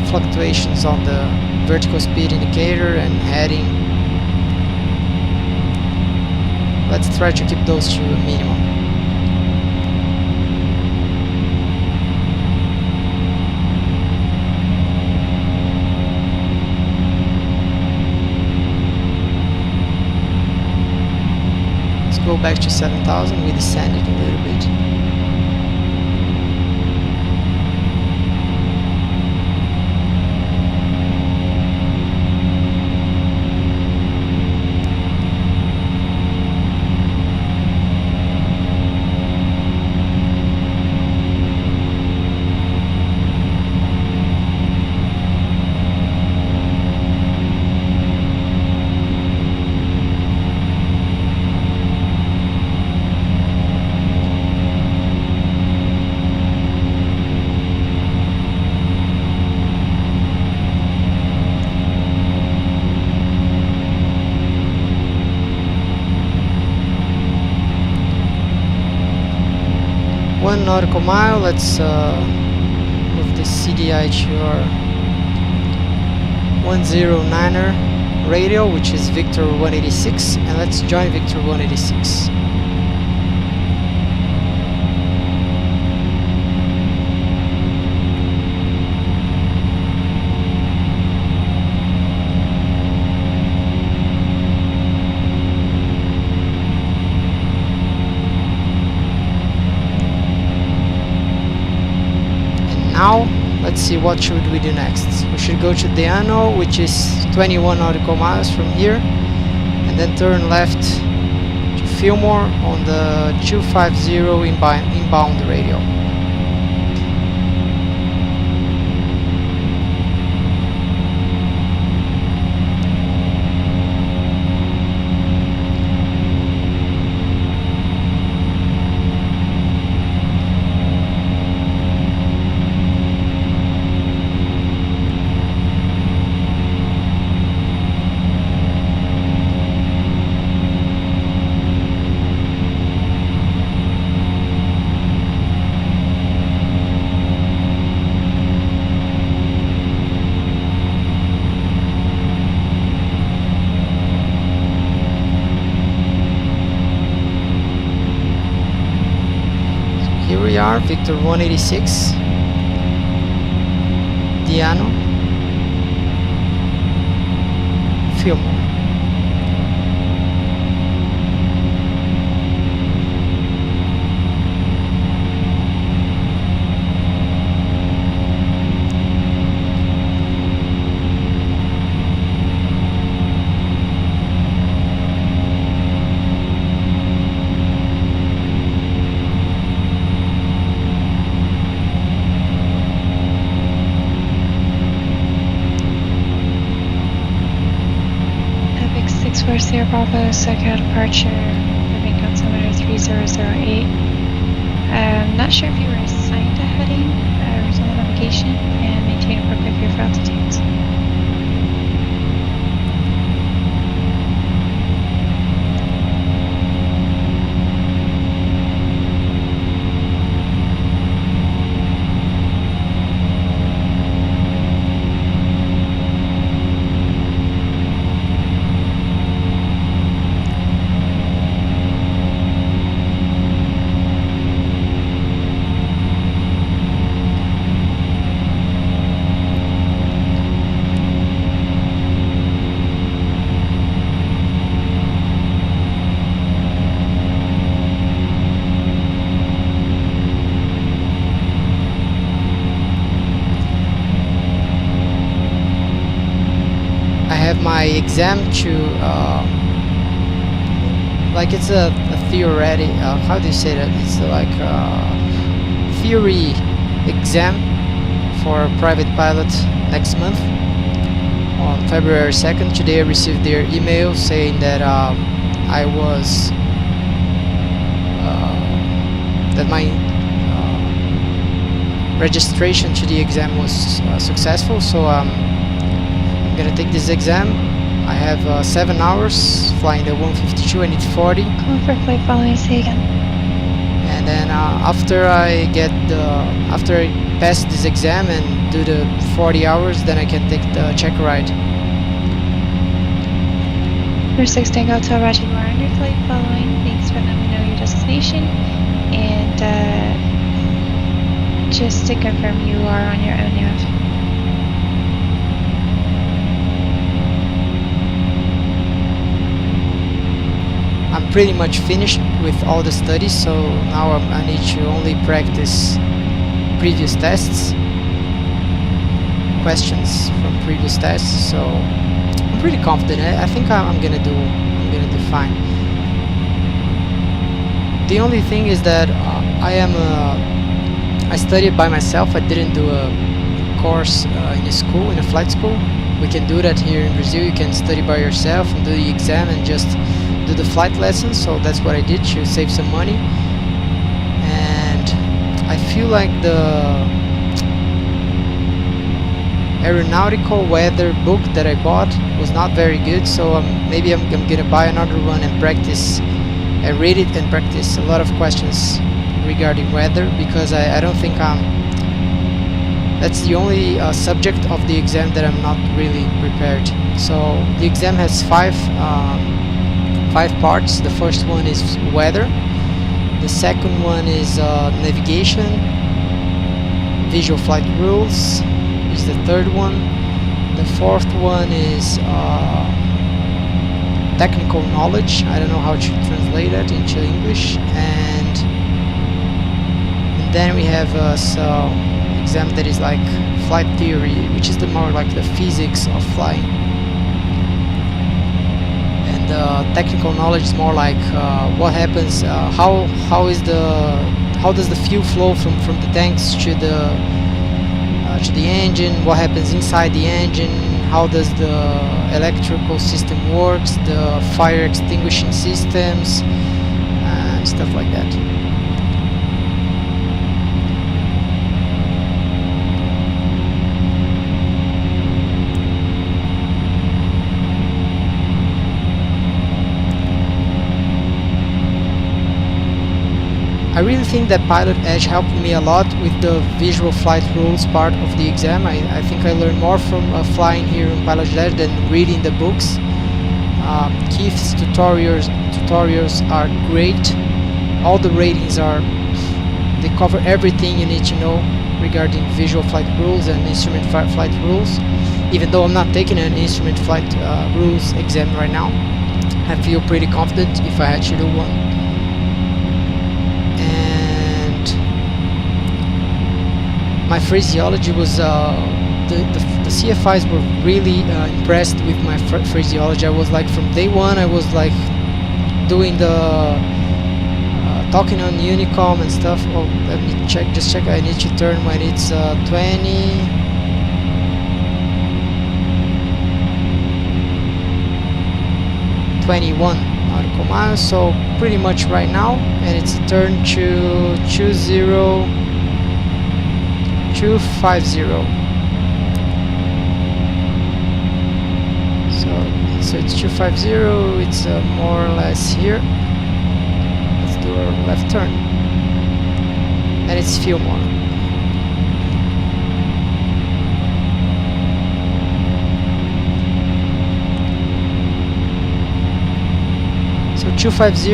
fluctuations on the vertical speed indicator and heading. Let's try to keep those to a minimum. Let's go back to 7,000. We descended a little bit. One nautical mile. Let's move the CDI to our 109er radio, which is Victor 186, and let's join Victor 186. Now, let's see what should we do next. We should go to Deano, which is 21 nautical miles from here, and then turn left to Fillmore on the 250 inbound radio. VR, Victor 186, Diano, Fillmore.
Sierra Bravo, SoCal departure, moving altimeter 3008. Not sure if you were assigned a heading, resume navigation, and maintain appropriate gear for altitudes.
My exam to like it's a theoretic how do you say that, it's like a theory exam for private pilot next month on February 2nd. Today I received their email saying that I was that my registration to the exam was successful, so I'm gonna take this exam. I have 7 hours flying the 152. I need 40.
Calling for flight following, say again.
And then after I pass this exam and do the 40 hours, then I can take the check ride.
Number 6 Tango Hotel, Roger, you are on your flight following. Thanks for letting me know your destination. And just to confirm, you are on your own nav.
I'm pretty much finished with all the studies, so now I need to only practice previous tests, questions from previous tests. So I'm pretty confident. I think I'm gonna do fine. The only thing is that I studied by myself. I didn't do a course in a school, in a flight school. We can do that here in Brazil. You can study by yourself and do the exam and just do the flight lessons. So that's what I did to save some money. And I feel like the aeronautical weather book that I bought was not very good, so maybe I'm gonna buy another one and practice and read it and practice a lot of questions regarding weather, because I don't think that's the only subject of the exam that I'm not really prepared. So the exam has five parts. The first one is weather, the second one is navigation, visual flight rules is the third one, the fourth one is technical knowledge. I don't know how to translate that into English, and then we have some exam that is like flight theory, which is the more like the physics of flying. And technical knowledge is more like what happens, how does the fuel flow from the tanks to the engine, what happens inside the engine, how does the electrical system works, the fire extinguishing systems, and stuff like that. I really think that PilotEdge helped me a lot with the visual flight rules part of the exam. I think I learned more from flying here in PilotEdge than reading the books. Keith's tutorials are great. All the ratings are they cover everything you need to know regarding visual flight rules and instrument flight rules. Even though I'm not taking an instrument flight rules exam right now, I feel pretty confident if I had to do one. And my phraseology was the CFIs were really impressed with my phraseology. I was like, from day one I was like doing the talking on Unicom and stuff. Oh, let me just check. I need to turn when it's 21 nautical miles, so pretty much right now, and it's turn to 20250. So it's 250. It's more or less here. Let's do our left turn, and it's Fillmore. So 250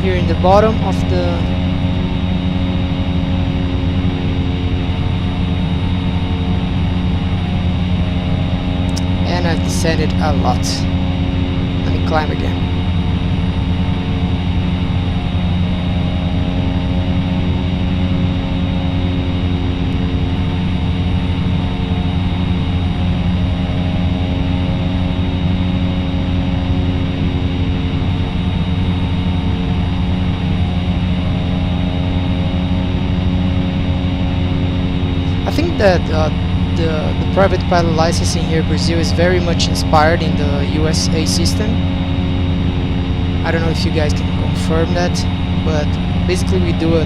here in the bottom of the and I've descended a lot. Let me climb again. I think that the private pilot licensing here in Brazil is very much inspired in the USA system. I don't know if you guys can confirm that, but basically we do a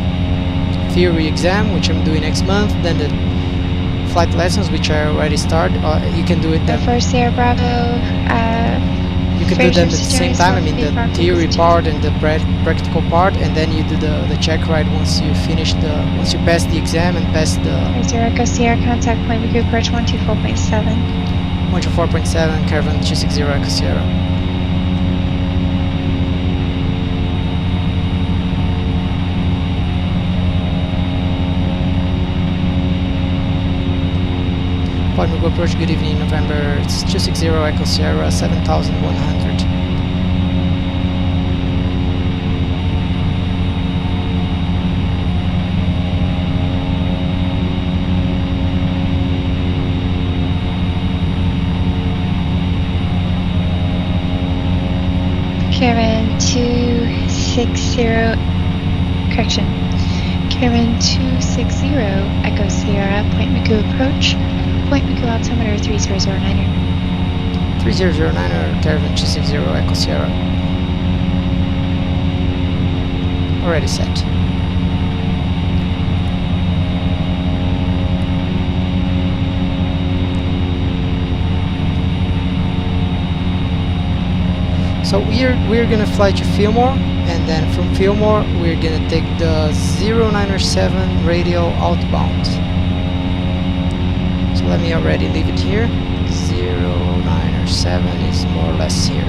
theory exam, which I'm doing next month, then the flight lessons, which I already started. You can do it
The
then.
first Sierra Bravo.
You can do them at the same time. I mean, the theory part and the practical part, and then you do the check ride once you finish once you pass the exam and pass the
0 Echo Sierra, contact point Magoo approach 124.7.
124.7 Caravan 260 Echo Sierra. Point Magoo approach, good evening, November, it's 260 Echo Sierra, 7100.
Caravan 260, correction. Caravan 260 Echo Sierra, point Magoo approach. Point Magoo altimeter 3009er.
3009er, Caravan 260 Echo Sierra. Already set. So we're gonna fly to Fillmore, and then from Fillmore we're gonna take the 097 radial outbound. So let me already leave it here. 097 is more or less here.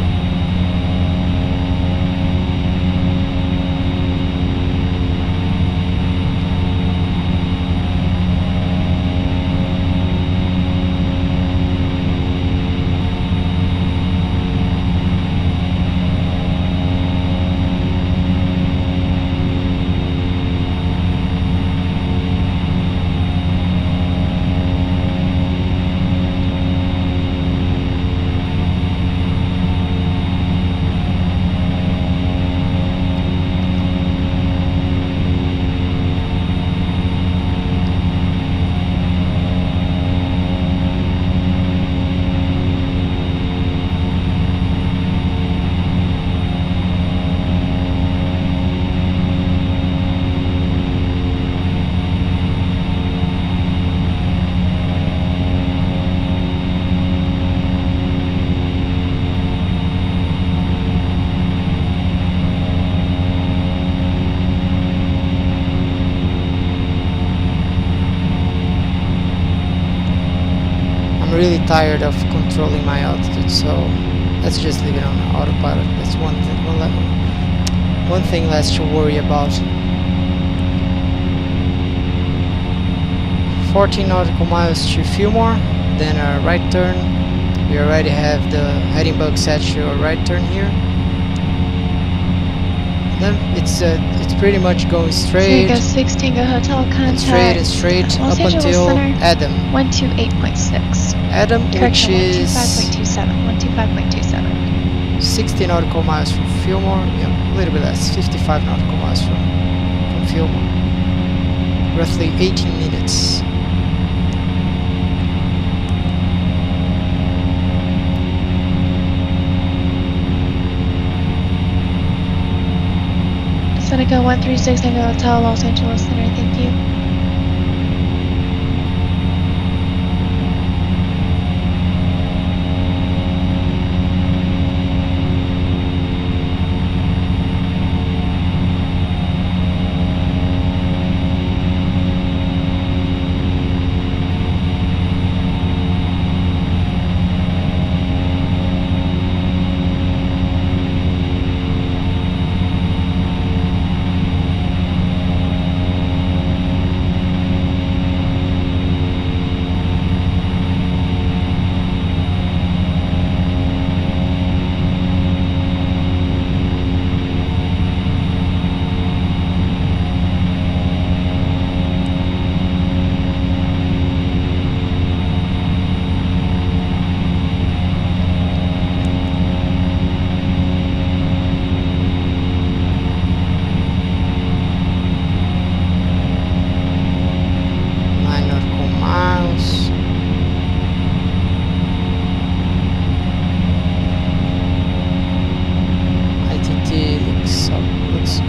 Really tired of controlling my altitude, so let's just leave it on autopilot. That's one thing less to worry about. 14 nautical miles to Fillmore, then a right turn. We already have the heading bug set to a right turn here. And then it's pretty much going straight.
Tango 6, Tango Hotel,
And straight and
contact
straight
Los
up
Angeles
until
Center.
Adam.
128.6.
Adam, which
Correction,
is
125.27. 125.27.
60 nautical miles from Fillmore. Yeah, a little bit less, 55 nautical miles from Fillmore. Roughly 18 minutes.
Seneca 136, Tango Hotel, Los Angeles Center, thank you.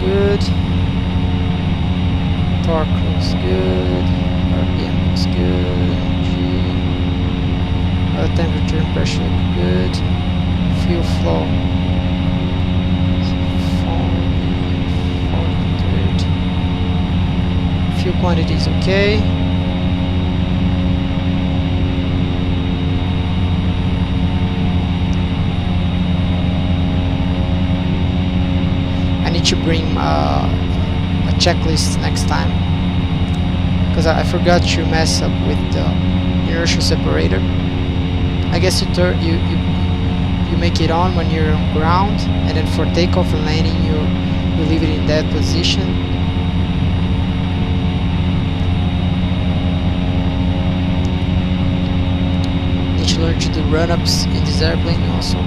good. Torque looks good. RPM looks good. Energy. Temperature and pressure look good. Fuel flow. 400. Fuel quantity is okay. To bring a checklist next time, because I forgot to mess up with the inertial separator. I guess you make it on when you're on ground, and then for takeoff and landing you leave it in that position. Need to learn to do run-ups in this airplane also.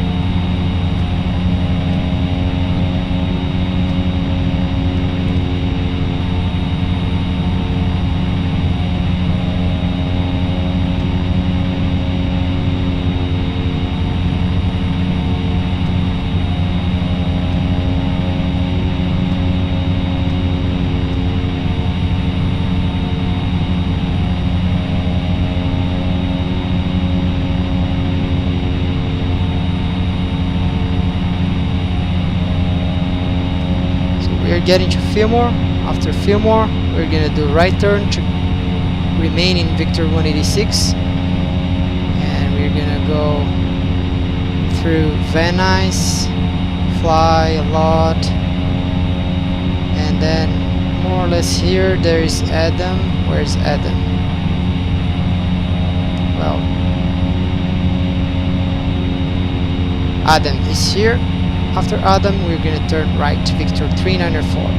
We're getting to Fillmore. After Fillmore, we're gonna do right turn to remain in Victor 186, and we're gonna go through Van Nuys, fly a lot, and then more or less here there is Adam. Where's Adam? Well, Adam is here. After Adam, we're gonna turn right to Victor 394.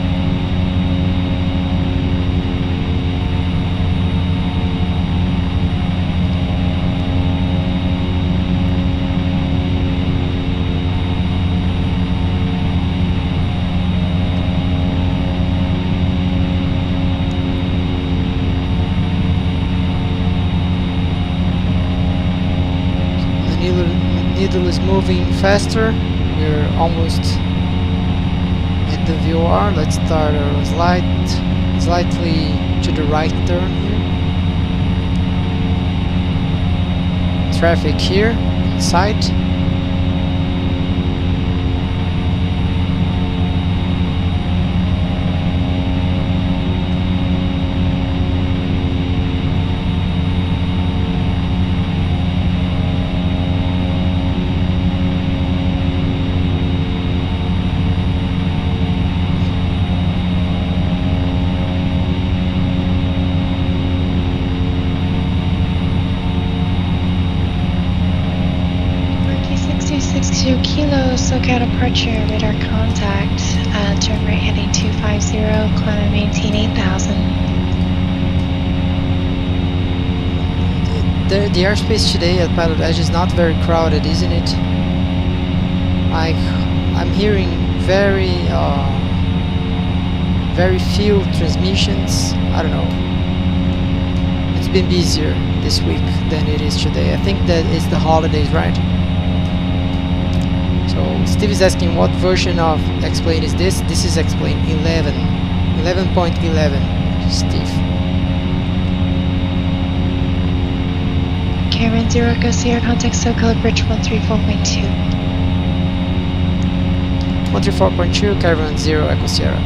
The needle is moving faster. We're almost at the VOR. Let's start a slightly to the right turn here. Traffic here in sight.
Kilo, SoCal departure, radar contact, turn right heading 250, climb and maintain 8,000.
The airspace today at PilotEdge is not very crowded, isn't it? I'm hearing very few transmissions. I don't know. It's been busier this week than it is today. I think that it's the holidays, right? So Steve is asking what version of X-Plane is this? This is X-Plane 11.11, Steve.
Caravan 0, Echo Sierra, contact SoCal bridge 134.2.
134.2, Caravan 0, Echo Sierra.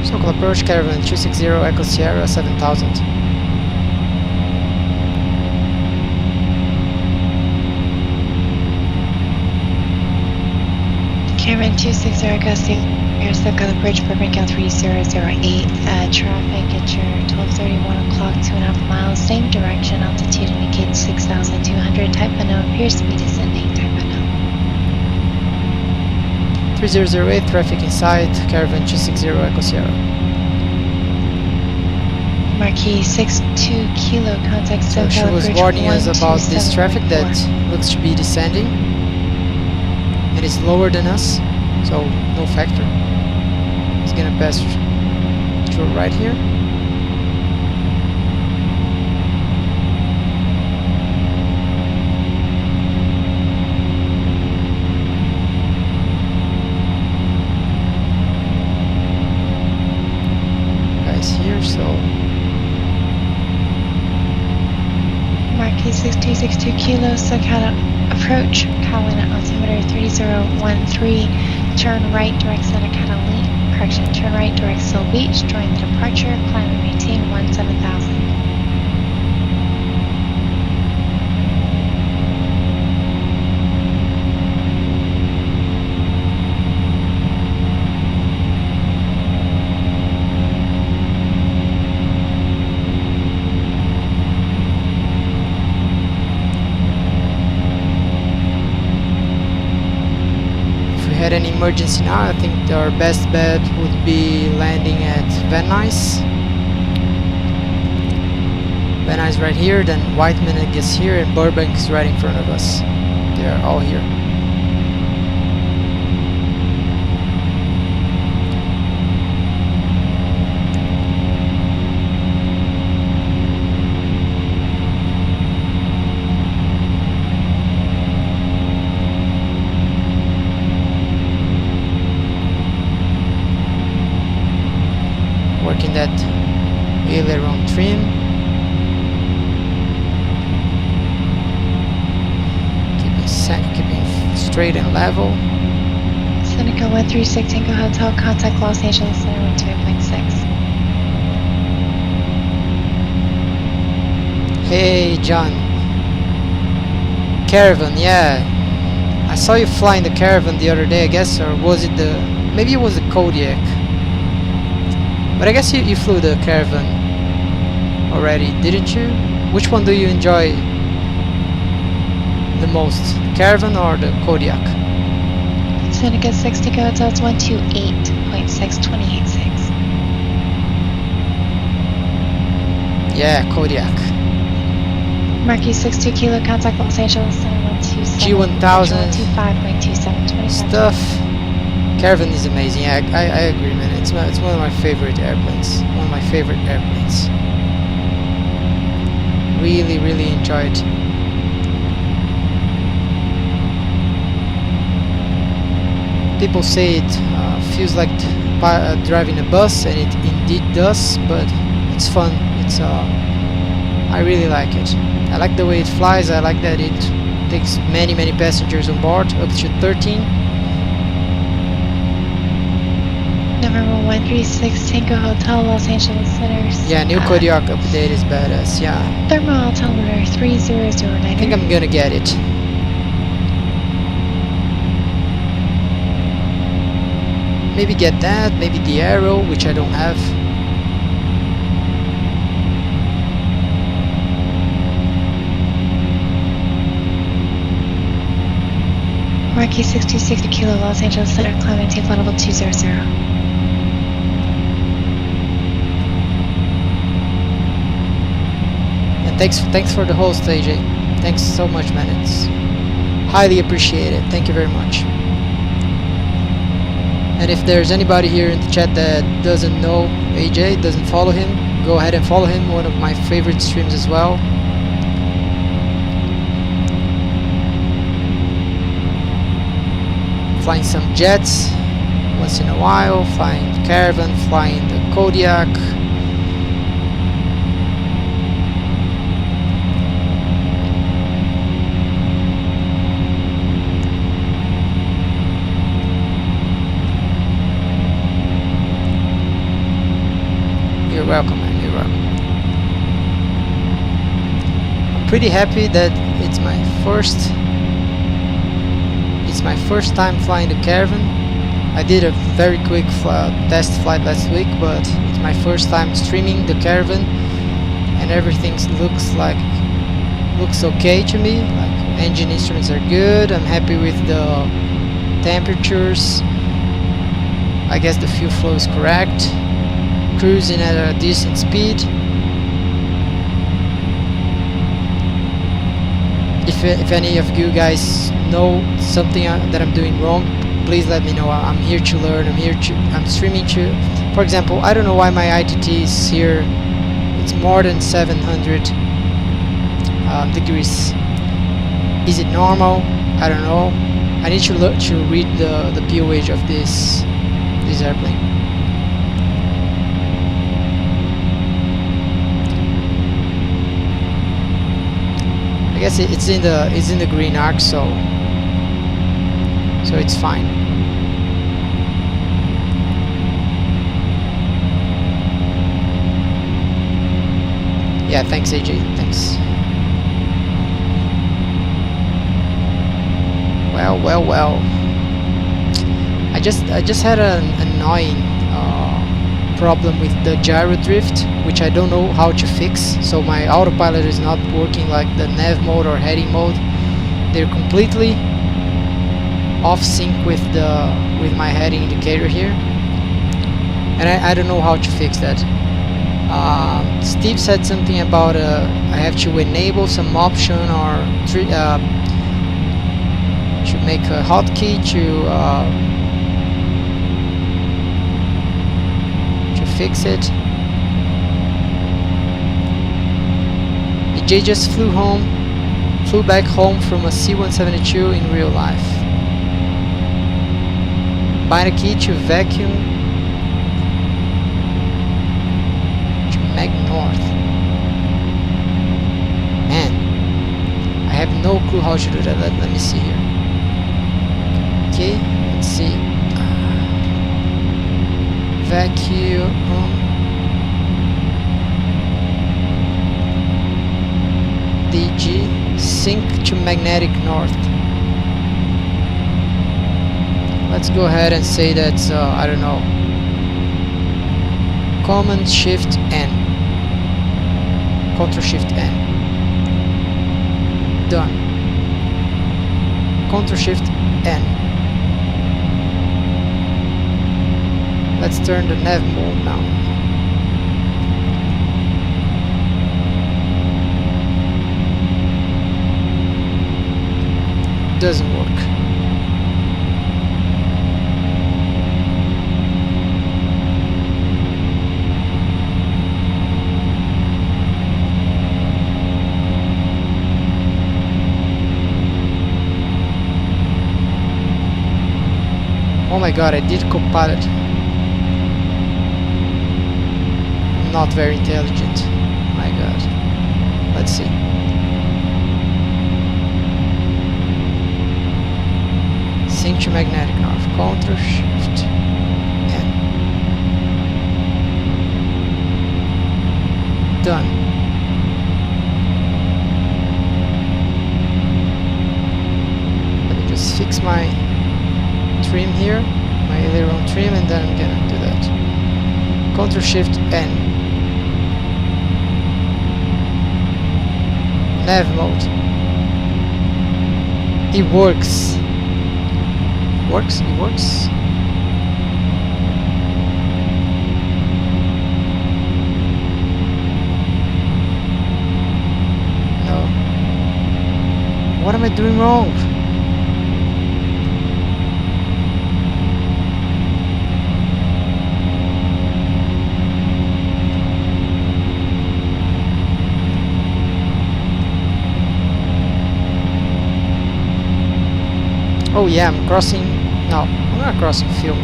SoCal approach, Caravan 260, Echo Sierra 7000.
Caravan 260, Echo Sierra, SoCal bridge, Birmingham 3008. Traffic at your 12:31 o'clock, 2.5 miles, same direction. Altitude indicates 6,200. Type unknown, appears to be descending. Type unknown.
3008, traffic inside, Caravan 260, Echo Sierra.
Marquee 62 Kilo, contact
So
SoCal
she was
bridge
warning us about this traffic that
127.4.
looks to be descending. It is lower than us, so no factor. It's gonna pass through right here. Guys here, so
Marquee 6262 Kilo, SoCal approach, Catalina altimeter 3013, turn right direct Santa Catalina, correction, turn right direct Seal Beach, join the departure, climb and maintain 17,000.
had an emergency now, I think our best bet would be landing at Van Nuys. Van Nuys right here, then Whiteman I guess here, and Burbank is right in front of us. They are all here. Working that aileron trim, keeping straight and level.
Seneca 136 Tango Hotel, contact Los Angeles Center 128.6.
Hey John, Caravan, yeah, I saw you flying the Caravan the other day, I guess, or was it the, maybe it was the Kodiak. But I guess you flew the Caravan already, didn't you? Which one do you enjoy the most, the Caravan or the Kodiak?
Seneca 60 Go Hotels 128.628.6.
Yeah, Kodiak.
Marquee 62 Kilo, contact Los Angeles Center 127.
G1000
125.2725.
stuff. Caravan is amazing. I agree, man. It's one of my favorite airplanes. One of my favorite airplanes. Really, really enjoyed. People say it feels like driving a bus, and it indeed does. But it's fun. It's I really like it. I like the way it flies. I like that it takes many passengers on board, up to 13.
November 136 Tango Hotel, Los Angeles Center.
Yeah, new Kodiak update is badass, yeah.
Thermal altimeter 3009.
I think I'm gonna get it. Maybe get that, maybe the arrow, which I don't have.
Marquee 66 Kilo, Los Angeles Center, climbing to flight level 200.
And thanks for the host, AJ. Thanks so much, man. It's highly appreciated. Thank you very much. And if there's anybody here in the chat that doesn't know AJ, doesn't follow him, go ahead and follow him. One of my favorite streams as well. Flying some jets once in a while, flying the Caravan, flying the Kodiak. You're welcome, man, you're welcome. I'm pretty happy that it's my first time flying the Caravan. I did a very quick test flight last week, but it's my first time streaming the Caravan, and everything looks okay to me. Like, engine instruments are good. I'm happy with the temperatures. I guess the fuel flow is correct. Cruising at a decent speed. If any of you guys know something that I'm doing wrong, please let me know. I'm here to learn. I'm streaming to. For example, I don't know why my ITT is here. It's more than 700 degrees. Is it normal? I don't know. I need to read the POH of this airplane. I guess it's in the green arc, so it's fine. Yeah, thanks AJ, thanks. Well. I just had an annoying problem with the gyro drift, which I don't know how to fix. So my autopilot is not working like the nav mode or heading mode. They're completely off sync with my heading indicator here, and I don't know how to fix that. Steve said something about I have to enable some option or to make a hotkey to fix it. EJ just flew back home from a C-172 in real life. Bind a key to vacuum to Mag North. Man, I have no clue how to do that. Let me see here. Okay, let's see. Vacuum. DG sync to magnetic north. Let's go ahead and say that's I don't know. Command Shift N. Ctrl Shift N. Done. Ctrl Shift N. Let's turn the nav mode now. Doesn't work. Oh my god, I did copilot. Not very intelligent. My god. Let's see. Sync to magnetic north. Ctrl Shift N. done. Let me just fix my trim here, my aileron trim, and then I'm gonna do that. Ctrl Shift N. Nav mode. It works. Works? It works. No. What am I doing wrong? Oh yeah, I'm crossing. No, I'm not crossing field.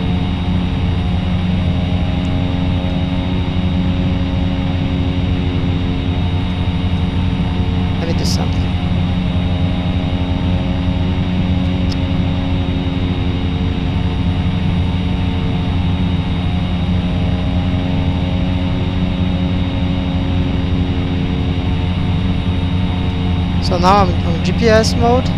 Let me do something. So now I'm on GPS mode.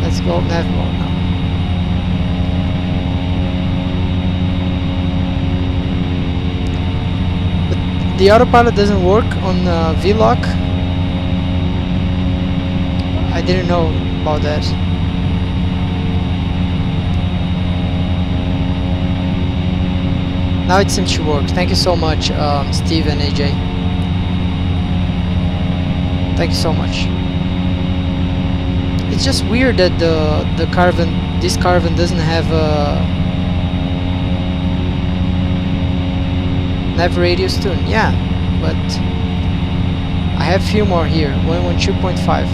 Let's go nav mode now. But the autopilot doesn't work on V-Lock. I didn't know about that. Now it seems to work. Thank you so much, Steve and AJ. Thank you so much. It's just weird that the Caravan, this Caravan doesn't have a nav radius tune. Yeah, but I have few more here. 112.5.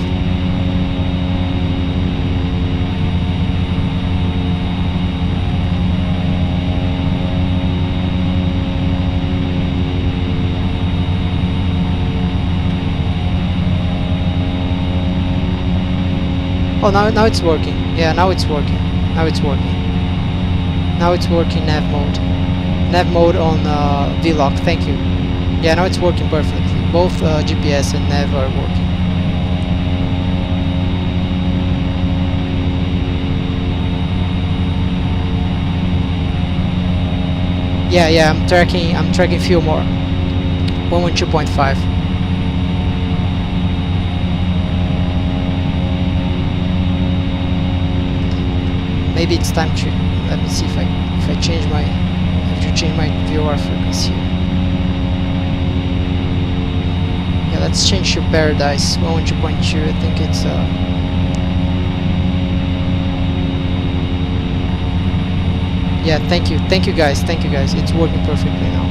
Oh, now it's working. Yeah, now it's working. Now it's working. Now it's working nav mode. Nav mode on V-Lock. Thank you. Yeah, now it's working perfectly. Both GPS and nav are working. Yeah, I'm tracking few more. 112.5. Maybe it's time to, let me see if I change my, I have to change my VOR frequency here. Yeah, let's change to Paradise 112.2. I think it's yeah, thank you guys, it's working perfectly now.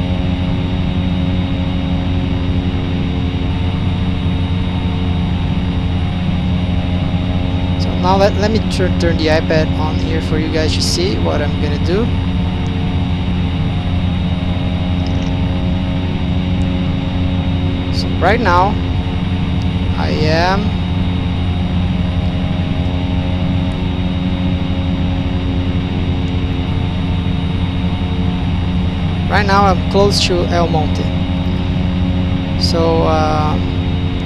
Now let me turn the iPad on here for you guys to see what I'm gonna do. So right now I am close to El Monte. So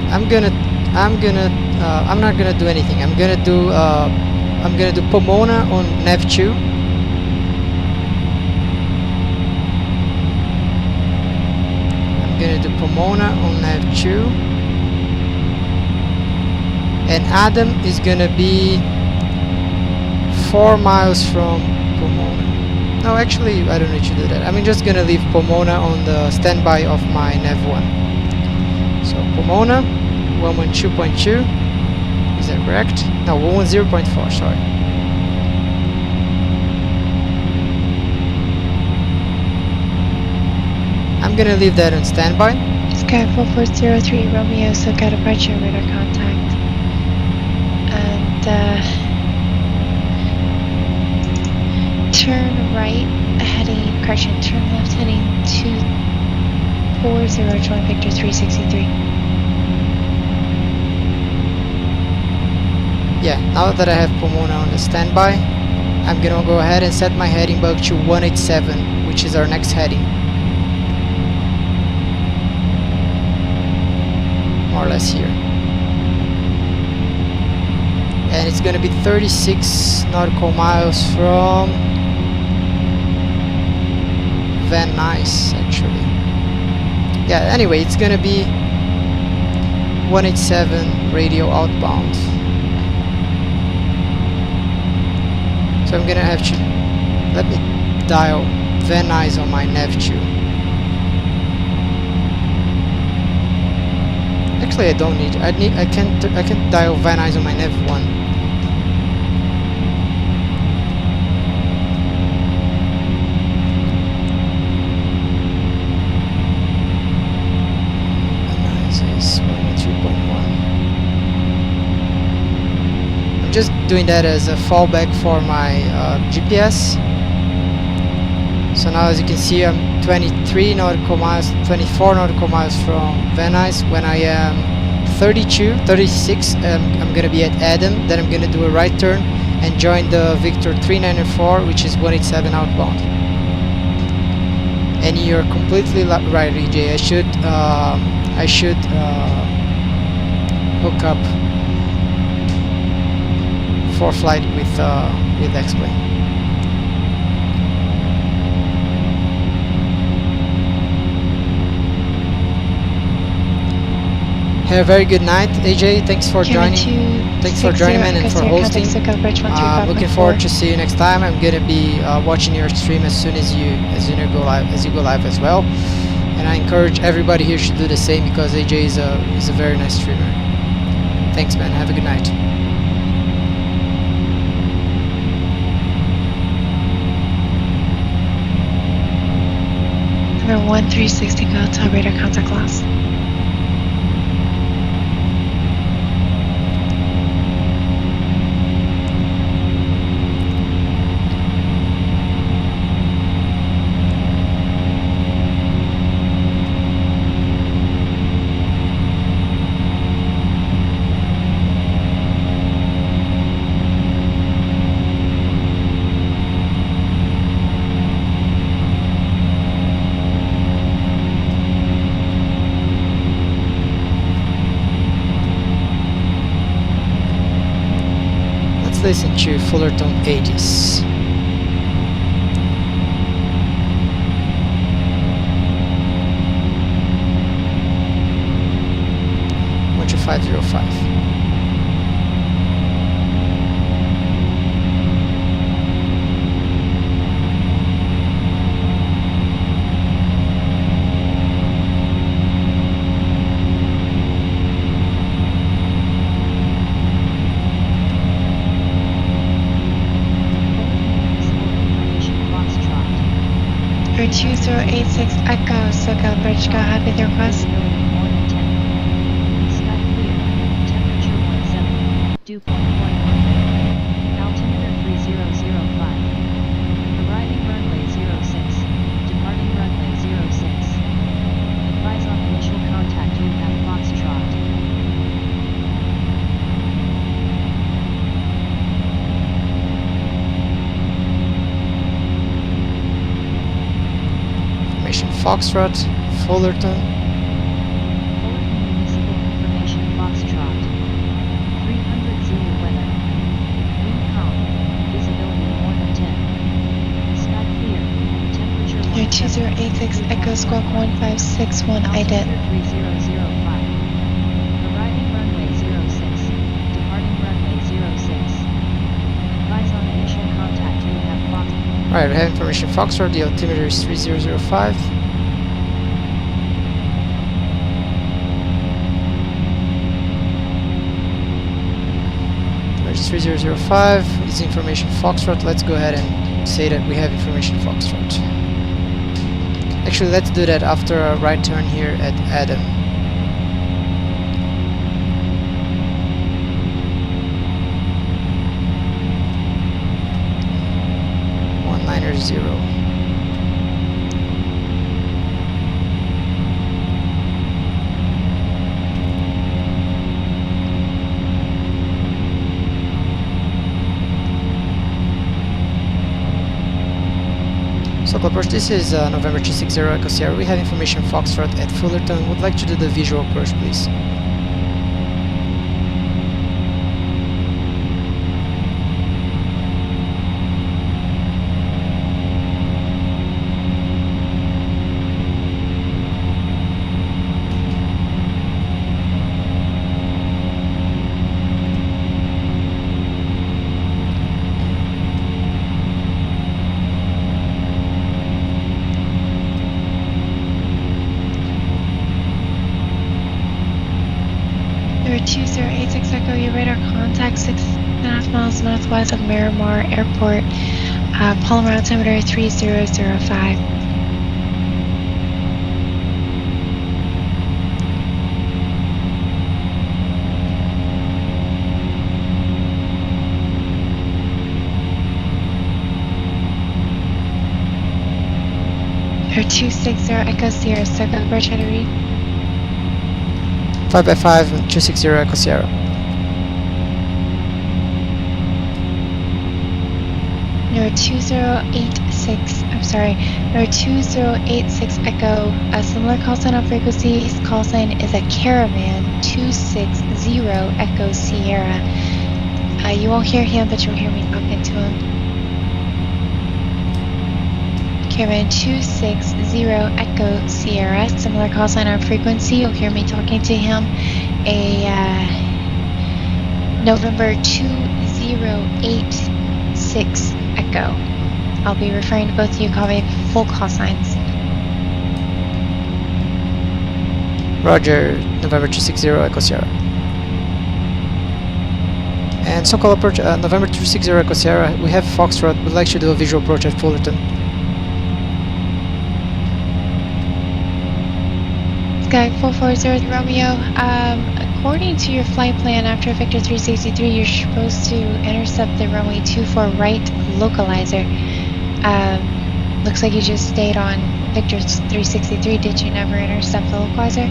I'm not gonna do anything. I'm gonna do Pomona on nav 2. I'm gonna do Pomona on nav 2, and Adam is gonna be 4 miles from Pomona. No, actually, I don't need to do that. I'm just gonna leave Pomona on the standby of my nav 1. So Pomona 112.2. Is that correct? No, 110.4, sorry. I'm gonna leave that on standby.
Sky 4403 Romeo, SoCal departure, radar contact. And turn right heading, correction, turn left heading 240, join Victor 363.
Yeah, now that I have Pomona on the standby, I'm gonna go ahead and set my heading bug to 187, which is our next heading. More or less here. And it's gonna be 36 nautical miles from Van Nuys, actually. Yeah, anyway, it's gonna be 187 radio outbound. So I'm gonna have to, let me dial Van Nuys on my nav2. Actually, I don't need. I can dial Van Nuys on my nav1. Van Nuys is 113.1. I'm just doing that as a fallback for my GPS. So now, as you can see, I'm 23 nautical miles, 24 nautical miles from Van Nuys. When I am 36, I'm gonna be at Adam. Then I'm gonna do a right turn and join the Victor 394, which is 187 outbound. And you're completely right, EJ. I should hook up for flight with X-Plane. Have a very good night, AJ. Thanks for joining. Thanks for joining me and for hosting. Looking forward to see you next time. I'm gonna be watching your stream as soon as you go live as well. And I encourage everybody here to do the same because AJ is a very nice streamer. Thanks, man. Have a good night.
Number 1360, go to radar contact loss.
Listen to Fullerton 80s. One to 505.
For 2086 Echo, SoCal Bridge, go ahead with your request.
Dew point 11. Altimeter 3005. Arriving runway 06. Departing runway 06. Advise on initial contact you have Foxtrot.
Foxtrot, Fullerton.
Fullerton Municipal Information Foxtrot. 300 Zulu weather. Wind calm. Visibility more than 10. Sky clear. Temperature
Your 2086 Echo Squawk 1561 IDET.
3005. Arriving runway 06. Departing runway 06. Advise on initial contact you have Foxtrot.
Alright, we have information Foxtrot, the altimeter is 3005. There's 3005 is information Foxtrot. Let's go ahead and say that we have information Foxtrot. Actually, let's do that after a right turn here at Adam. Zero. So approach, this is November 260 Echo Sierra. We have information Foxtrot at Fullerton. Would like to do the visual approach, please.
Number 2086 Echo, your radar contact 6.5 miles northwest of Miramar Airport. Palomar altimeter 3005. Number 260 Echo Sierra, Circle approach, how to read?
5x5 and 260 Echo Sierra.
Number 2086, I'm sorry, number 2086 Echo, a similar call sign on frequency. His call sign is a Caravan 260 Echo Sierra. You won't hear him, but you'll hear me talking to him. Caravan 260 Echo Sierra, similar call sign on frequency. You'll hear me talking to him. A November 2086 Echo. I'll be referring to both of you. Call me full call signs.
Roger, November 260 Echo Sierra. And so call approach, November 260 Echo Sierra. We have Foxtrot. Would like to do a visual approach at Fullerton.
Sky 440 Romeo, according to your flight plan, after Victor 363, you're supposed to intercept the runway 24 right localizer. Looks like you just stayed on Victor 363. Did you never intercept the localizer?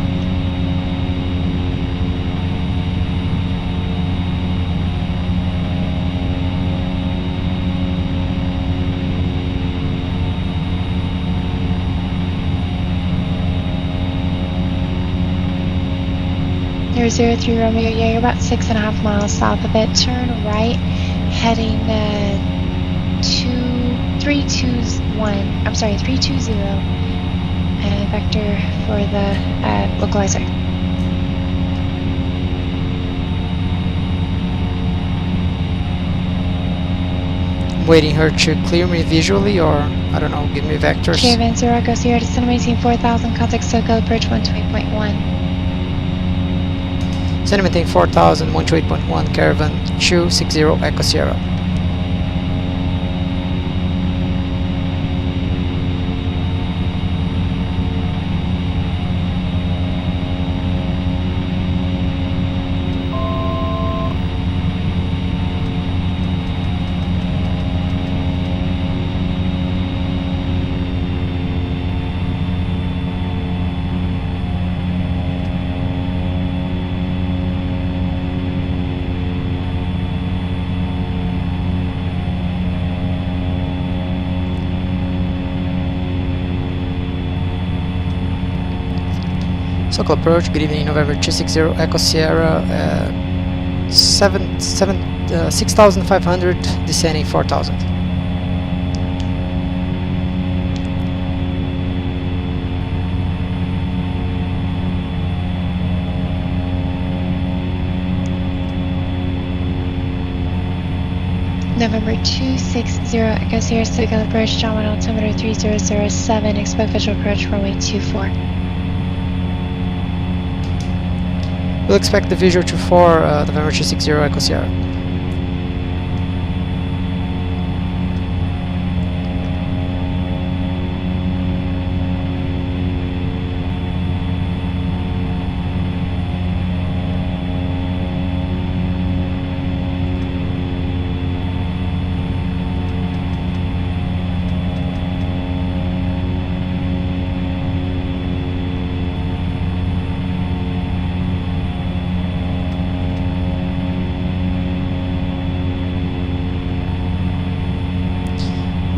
You're 03 Romeo, yeah, you're about 6.5 miles south of it. Turn right, heading 320, vector for the localizer.
I'm waiting her to clear me visually, or I don't know, give me vectors.
Caravan 0 Echo Sierra, descend maintain 4000, contact SoCal approach 128.1.
Send maintain 4000, 128.1, Caravan 260 Echo Sierra. Circle approach, good evening, November 260 Echo Sierra, 6,500, descending 4,000.
November 260 Echo Sierra, SoCal approach, John 1 altimeter 3007, expect visual approach runway 24.
We'll expect the visual to 4, November 260 Echo Sierra.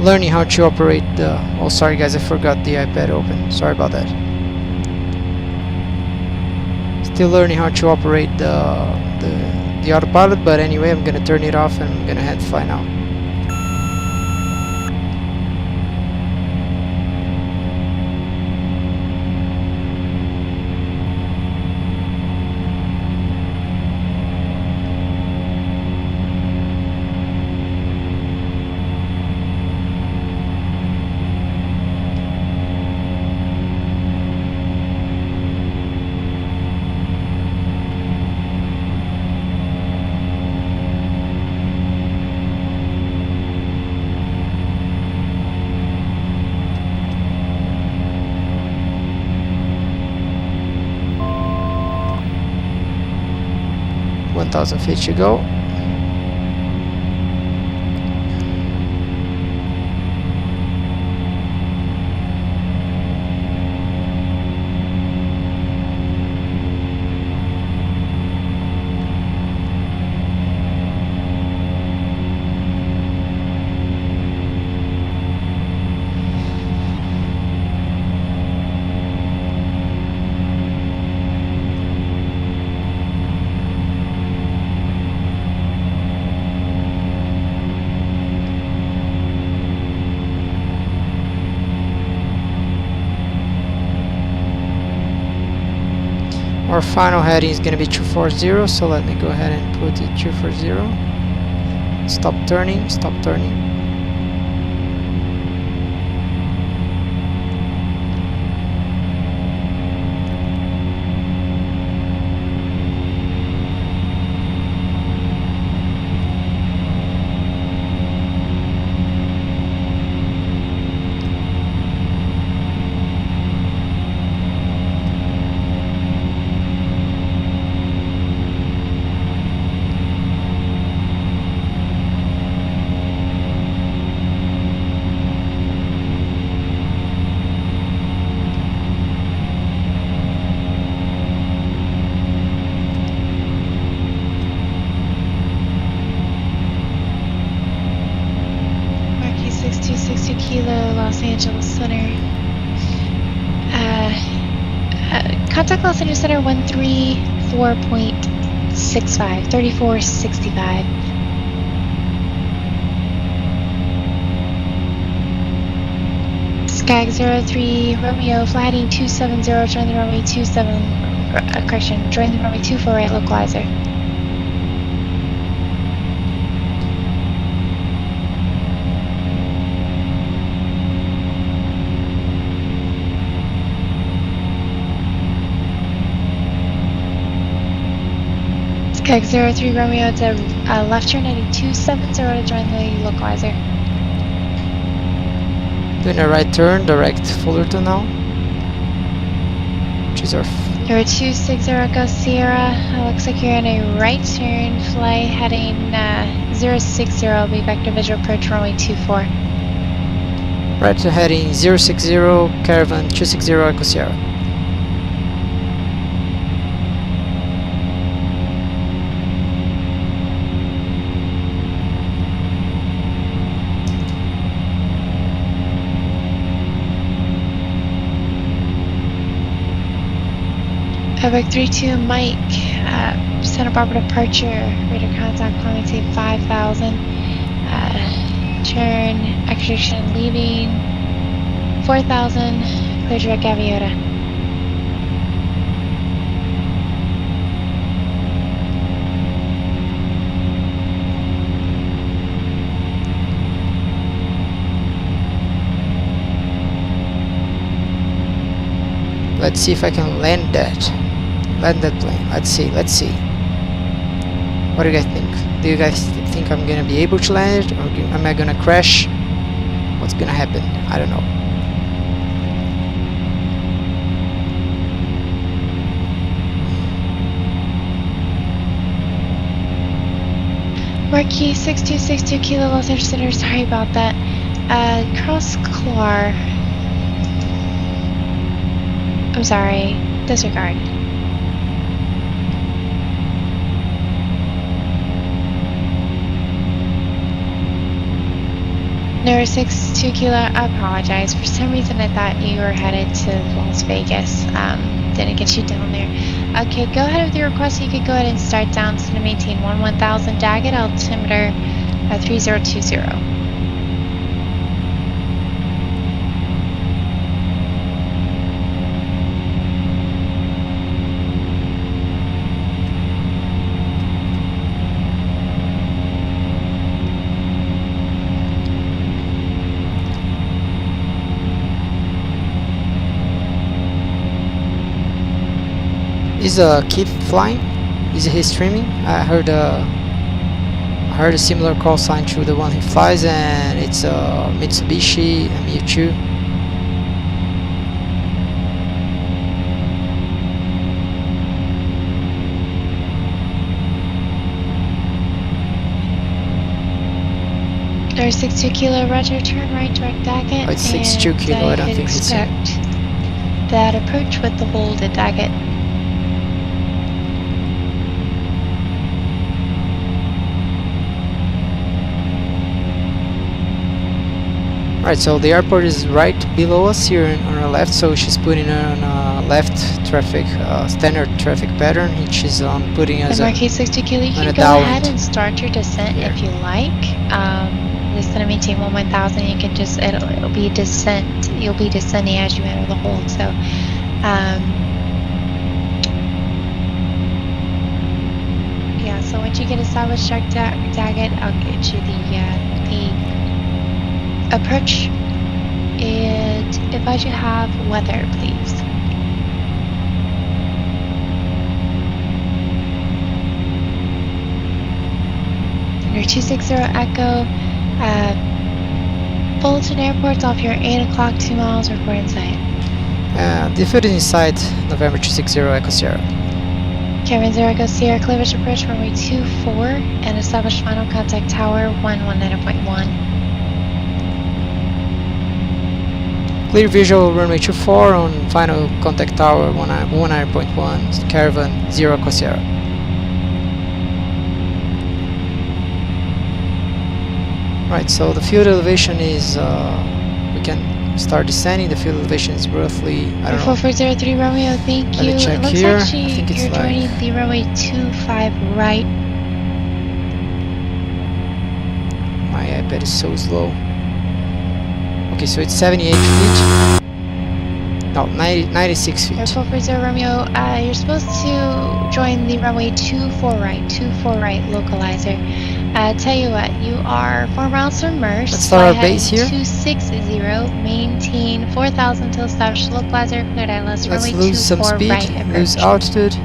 learning how to operate the... Oh, sorry guys, I forgot the iPad open. Sorry about that. Still learning how to operate the autopilot, but anyway, I'm gonna turn it off and I'm gonna head fly now. Thousand feet to go. Our final heading is going to be 240, so let me go ahead and put it 240. Stop turning, stop turning.
Los Angeles Center. Contact Los Angeles Center 134.65, 3465. Skag 03 Romeo, fly heading 270, join the runway 27, correction, join the runway 24 right localizer. Skag 03 Romeo, it's a left turn heading 270 to join the localizer.
Doing a right turn, direct Fullerton now. Which is our...
You're 260 Echo Sierra. Looks like you're in a right turn, fly heading 060, will be vector visual approach runway 24.
Right heading 060, Caravan 260 Echo Sierra.
Quebec 32 Mike, Santa Barbara departure, radar contact, climbing tape 5,000, turn, extraction leaving, 4,000, clear direct Gaviota.
Let's see if I can land that plane. Let's see. What do you guys think? Do you guys think I'm gonna be able to land it, or am I gonna crash? What's gonna happen? I don't know.
Marquis 6262 Kilo Los Angeles Center, sorry about that. Cross Clar. I'm sorry, disregard. Number 62 Kilo, I apologize. For some reason I thought you were headed to Las Vegas. Didn't get you down there. Okay, go ahead with your request. You could go ahead and start down to maintain 1000 jagged, altimeter 3020.
Is Keith flying? Is he streaming? I heard a similar call sign to the one he flies, and it's a Mitsubishi Mewtwo.
Or 62 Kilo, roger, turn right toward Daggett.
Oh, it's 62 Kilo, I don't think it's in.
Expect that approach with the hold at Daggett.
Right, so the airport is right below us here on our left, so she's putting on a left traffic, standard traffic pattern, and she's putting us
The Marquis 60 Kilo, you
on a
can go ahead
downwind
and start your descent
here.
if you like. Just gonna maintain 1000. You can just it'll be descent. You'll be descending as you enter the hold. So, yeah. So once you get established, Shark Daggett, I'll get you the approach. And if I should have weather, please. Your 260 Echo, Fullerton Airport's off your 8 o'clock, 2 miles, report in sight.
the foot is inside November 260 Echo Sierra.
Caravan 0 Echo Sierra, clearance approach runway 24 and establish final contact tower 119.1.
Clear visual runway 24 on final contact tower 19.1, Caravan 0 Echo Sierra. Right, so the field elevation is, we can start descending. The field elevation is roughly, I don't know.
4403 Romeo, thank
Let
you.
me check
It looks
here. I
actually
think it's
you're
like-
joining the runway 25 right.
My iPad is so slow. Okay, so it's 78 feet. No, 96 feet.
4440 Romeo, you're supposed to join the runway 24 right localizer. Tell you what, you are 4 miles from Merce.
Let's start our base here.
260, maintain 4000 to establish localizer, cleared ILS,
Let's
runway
lose some
24
speed,
right
lose
approach.
altitude.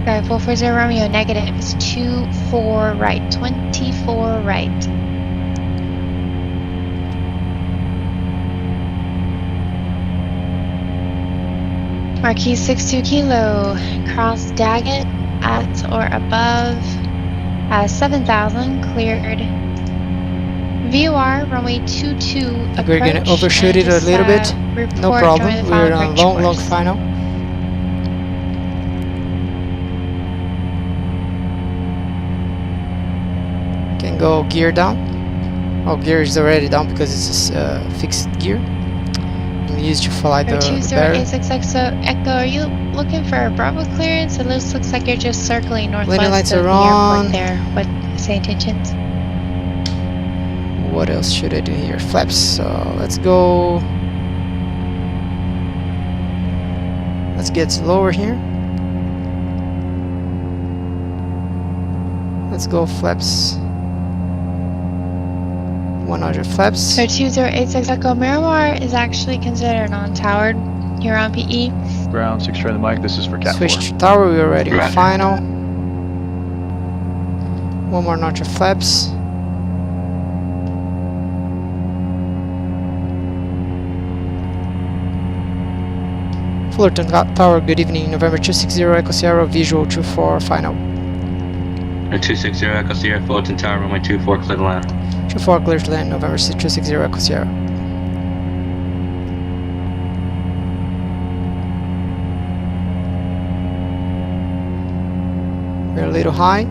Alright, 440 Romeo, negative. It's 24 right, 24 right. Marquis 62 Kilo, cross Daggett at or above 7,000, cleared. VOR, runway 22 approach.
We're gonna overshoot it a
just,
little bit. No
report
problem.
during the
We're
final
on
approach
long
course.
final. Can go gear down. Oh, gear is already down because it's a fixed gear. And used to fly the barrier.
2086 Echo, are you looking for a Bravo clearance? It looks like you're just circling
Landing
northwest
lights
of the
are on.
airport there. What say intentions?
What else should I do here? Flaps. So let's go. Let's get lower here. Let's go flaps. 100 flaps.
So 2086 Echo Miramar is actually considered non-towered here on PE.
Ground 6 try the mic. This is for Cat
Switch
4.
to tower. We're already on
Roger.
final. One more notch of flaps. Fullerton Tower, good evening. November 260 Echo Sierra, visual 24, final.
260 Echo Sierra, Fullerton Tower, runway 24, clear to land.
24 clear to land, November 260 Echo Sierra. little high.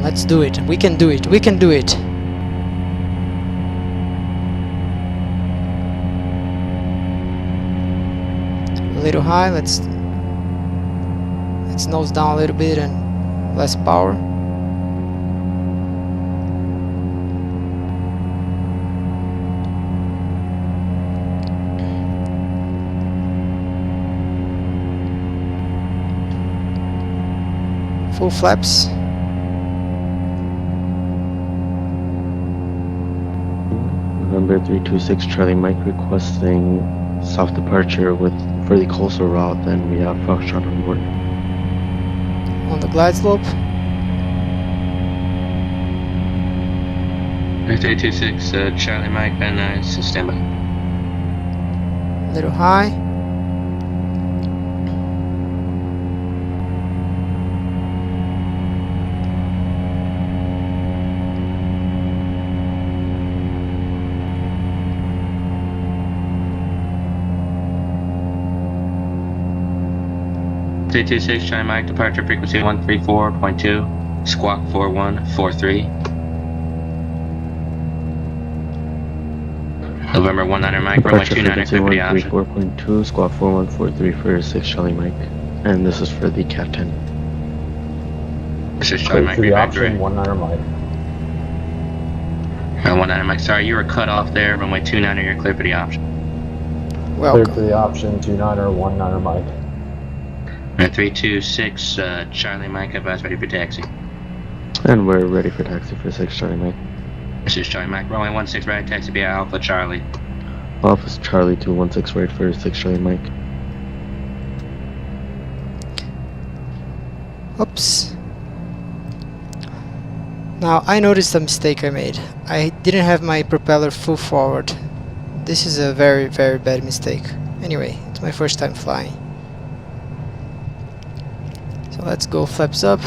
Let's do it. We can do it. We can do it. A little high. Let's nose down a little bit and less power. Full flaps.
November 326 Charlie Mike requesting soft departure with for the coastal route, then we have Foxtrot on board.
On the glide slope.
326 Charlie Mike, Van Nuys, stand by.
A little high.
(326) Charlie Mike, departure frequency 134.2, squawk 4143. November 19 Mike, runway 29 clear option.
134.2, squawk 4143 for 6 Charlie Mike, and this is for the captain.
This is Charlie Mike, read back direct.
19 Mike.
19 Mike, sorry, you were cut off there. Runway 29, you're clear for the option.
Welcome.
Clear for the option 29 Mike.
326 Charlie Mike, advise ready for taxi.
And we're ready for taxi for 6 Charlie Mike.
This is Charlie Mike, runway 16 right, taxi via Alpha Charlie.
Alpha Charlie 216 right for 6 Charlie Mike.
Oops. Now I noticed a mistake I made. I didn't have my propeller full forward. This is a very, very bad mistake. Anyway, it's my first time flying. So let's go flaps up,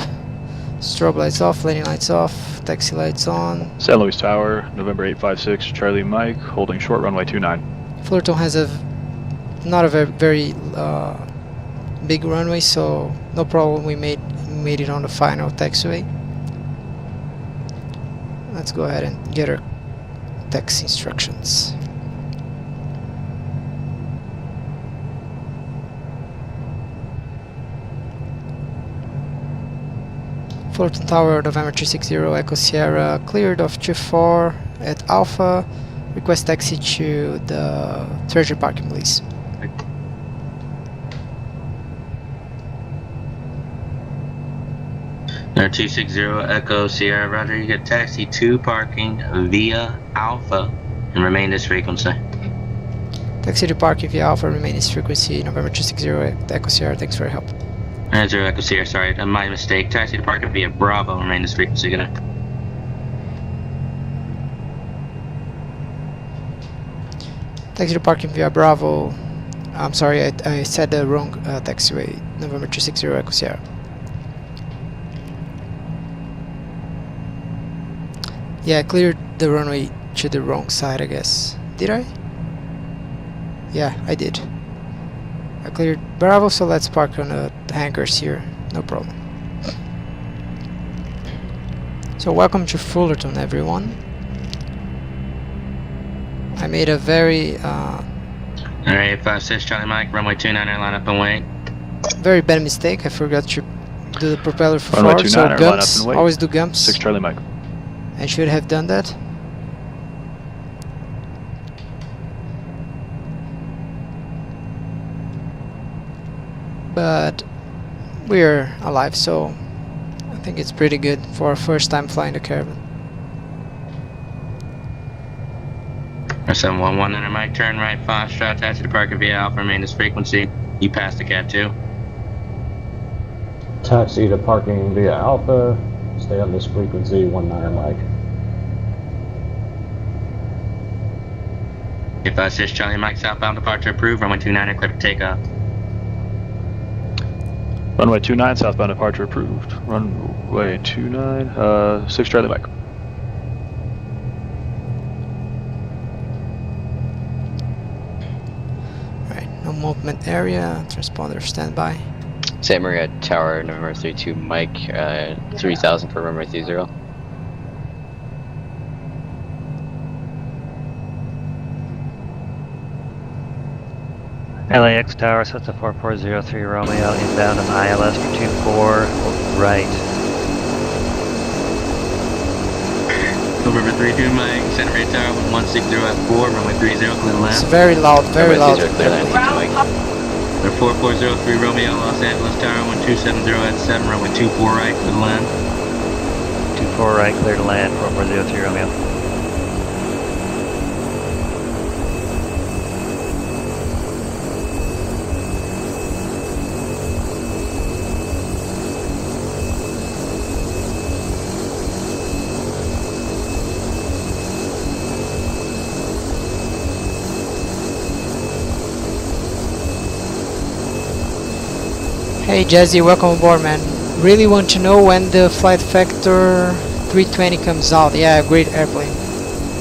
strobe lights off, landing lights off, taxi lights on.
San Luis Tower, November 856, Charlie Mike, holding short runway 29.
Fullerton has not a very big runway, so no problem. We made it on the final taxiway. Let's go ahead and get our taxi instructions. Fullerton Tower, November 360, Echo Sierra, cleared of 24 at Alpha. Request taxi to the treasure parking, please.
260 Echo Sierra, roger, you get taxi to parking via Alpha and remain this frequency.
Taxi to parking via Alpha, remain this frequency, November 260 Echo Sierra, thanks for your help.
0 Echo Sierra, sorry, my mistake. Taxi to parking via Bravo, remain this frequency, good night.
Taxi to parking via Bravo. I'm sorry, I said the wrong taxiway, November 260 Echo Sierra. Yeah, I cleared the runway to the wrong side, I guess. Did I? Yeah, I did. I cleared Bravo, so let's park on the hangars here. No problem. So welcome to Fullerton, everyone. I made a very
Alright, 56 Charlie Mike, runway 29, line up and wait.
very bad mistake. I forgot to do the propeller
Runway
forward, so
29, line up
gumps,
and wait.
always do gumps.
6 Charlie Mike.
I should have done that. But we're alive, so I think it's pretty good for our first time flying the Caravan.
711 under Mike, turn right, Foxtrot, taxi to Parker via Alpha, remain this frequency. You passed the Cat 2.
Taxi to parking via Alpha. Stay on this frequency, 19 Mike.
856 Charlie Mike, southbound departure approved, runway 29, clear for takeoff.
Runway 29, southbound departure approved. Runway 29, 6 Charlie Mike.
Alright, no movement area, transponder standby.
Santa Maria Tower, November 32 Mike, 3000 for runway 30.
LAX Tower, sets a 4403 Romeo, inbound on ILS for 24, hold right.
November 32 Mike, Santa Maria Tower, 160 at 4, runway 30, clear to
It's
land.
very loud, very
Runway
loud.
30 clear land, Mike.
Number 4403 Romeo, Los Angeles Tower, 1270 at 7, runway 24 right, clear to land.
24 right, clear to land, 4403 Romeo.
Hey Jazzy, welcome aboard, man. Really want to know when the Flight Factor 320 comes out. Yeah, great airplane.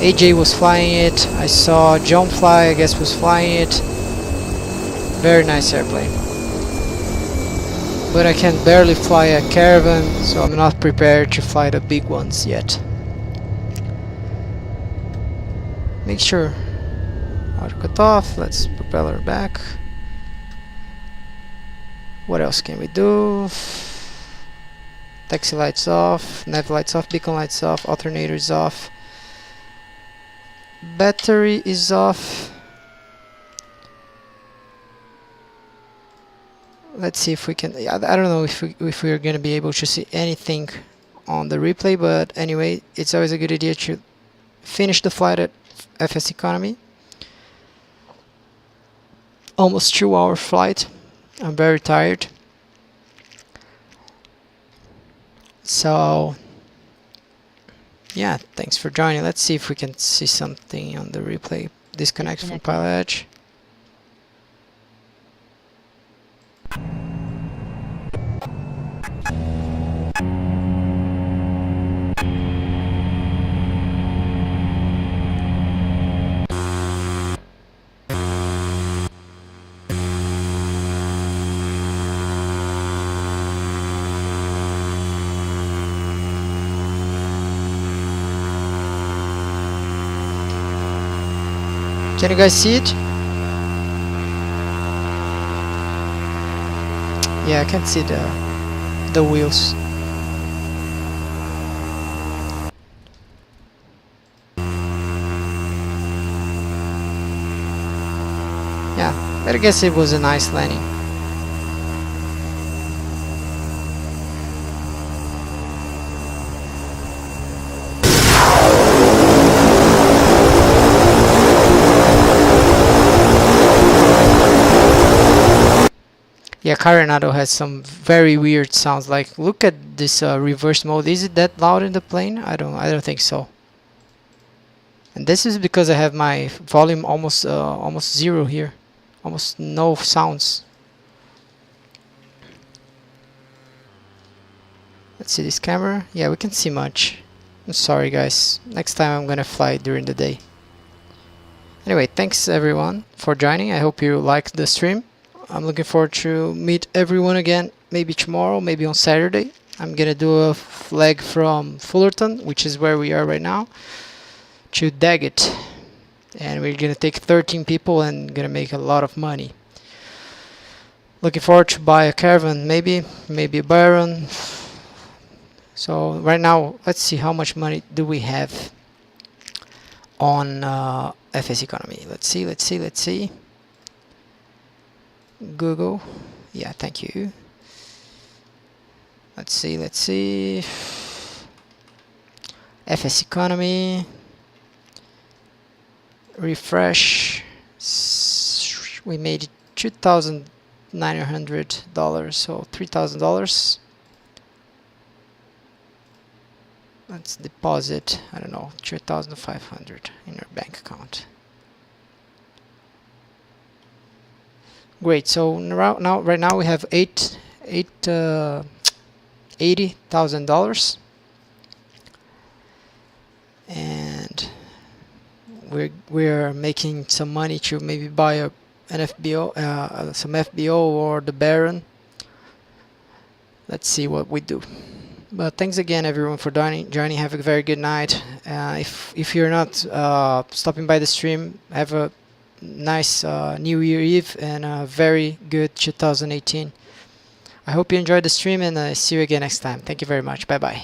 AJ was flying it. I saw John fly, I guess was flying it. Very nice airplane. But I can barely fly a Caravan, so I'm not prepared to fly the big ones yet. Make sure. Auto cut off. Let's propeller back. What else can we do? Taxi lights off, nav lights off, beacon lights off, alternator is off, battery is off. Let's see if we can. I don't know if we're gonna be able to see anything on the replay, but anyway, it's always a good idea to finish the flight at FSEconomy. Almost 2-hour flight. I'm very tired. So yeah, thanks for joining. Let's see if we can see something on the replay. Disconnect from PilotEdge. Can you guys see it? Yeah, I can see the wheels. Yeah, but I guess it was a nice landing. Yeah, Coronado has some very weird sounds. Like, look at this reverse mode. Is it that loud in the plane? I don't think so. And this is because I have my volume almost zero here, almost no sounds. Let's see this camera. Yeah, we can see much. I'm sorry, guys. Next time I'm gonna fly during the day. Anyway, thanks everyone for joining. I hope you liked the stream. I'm looking forward to meet everyone again, maybe tomorrow, maybe on Saturday. I'm gonna do a flag from Fullerton, which is where we are right now, to Daggett, and we're gonna take 13 people and gonna make a lot of money. Looking forward to buy a Caravan, maybe a Baron. So right now, let's see how much money do we have on FSEconomy. Let's see. Google, yeah, thank you. Let's see. FSEconomy. refresh. We made $2,900, so $3,000. Let's deposit, I don't know, 2,500 in our bank account. Great. So right now we have $80,000, and we're making some money to maybe buy an FBO, some FBO or the Baron. Let's see what we do. But thanks again, everyone, for joining. Have a very good night. If you're not stopping by the stream, have a nice New Year Eve and a very good 2018. I hope you enjoyed the stream, and see you again next time. Thank you very much. Bye bye.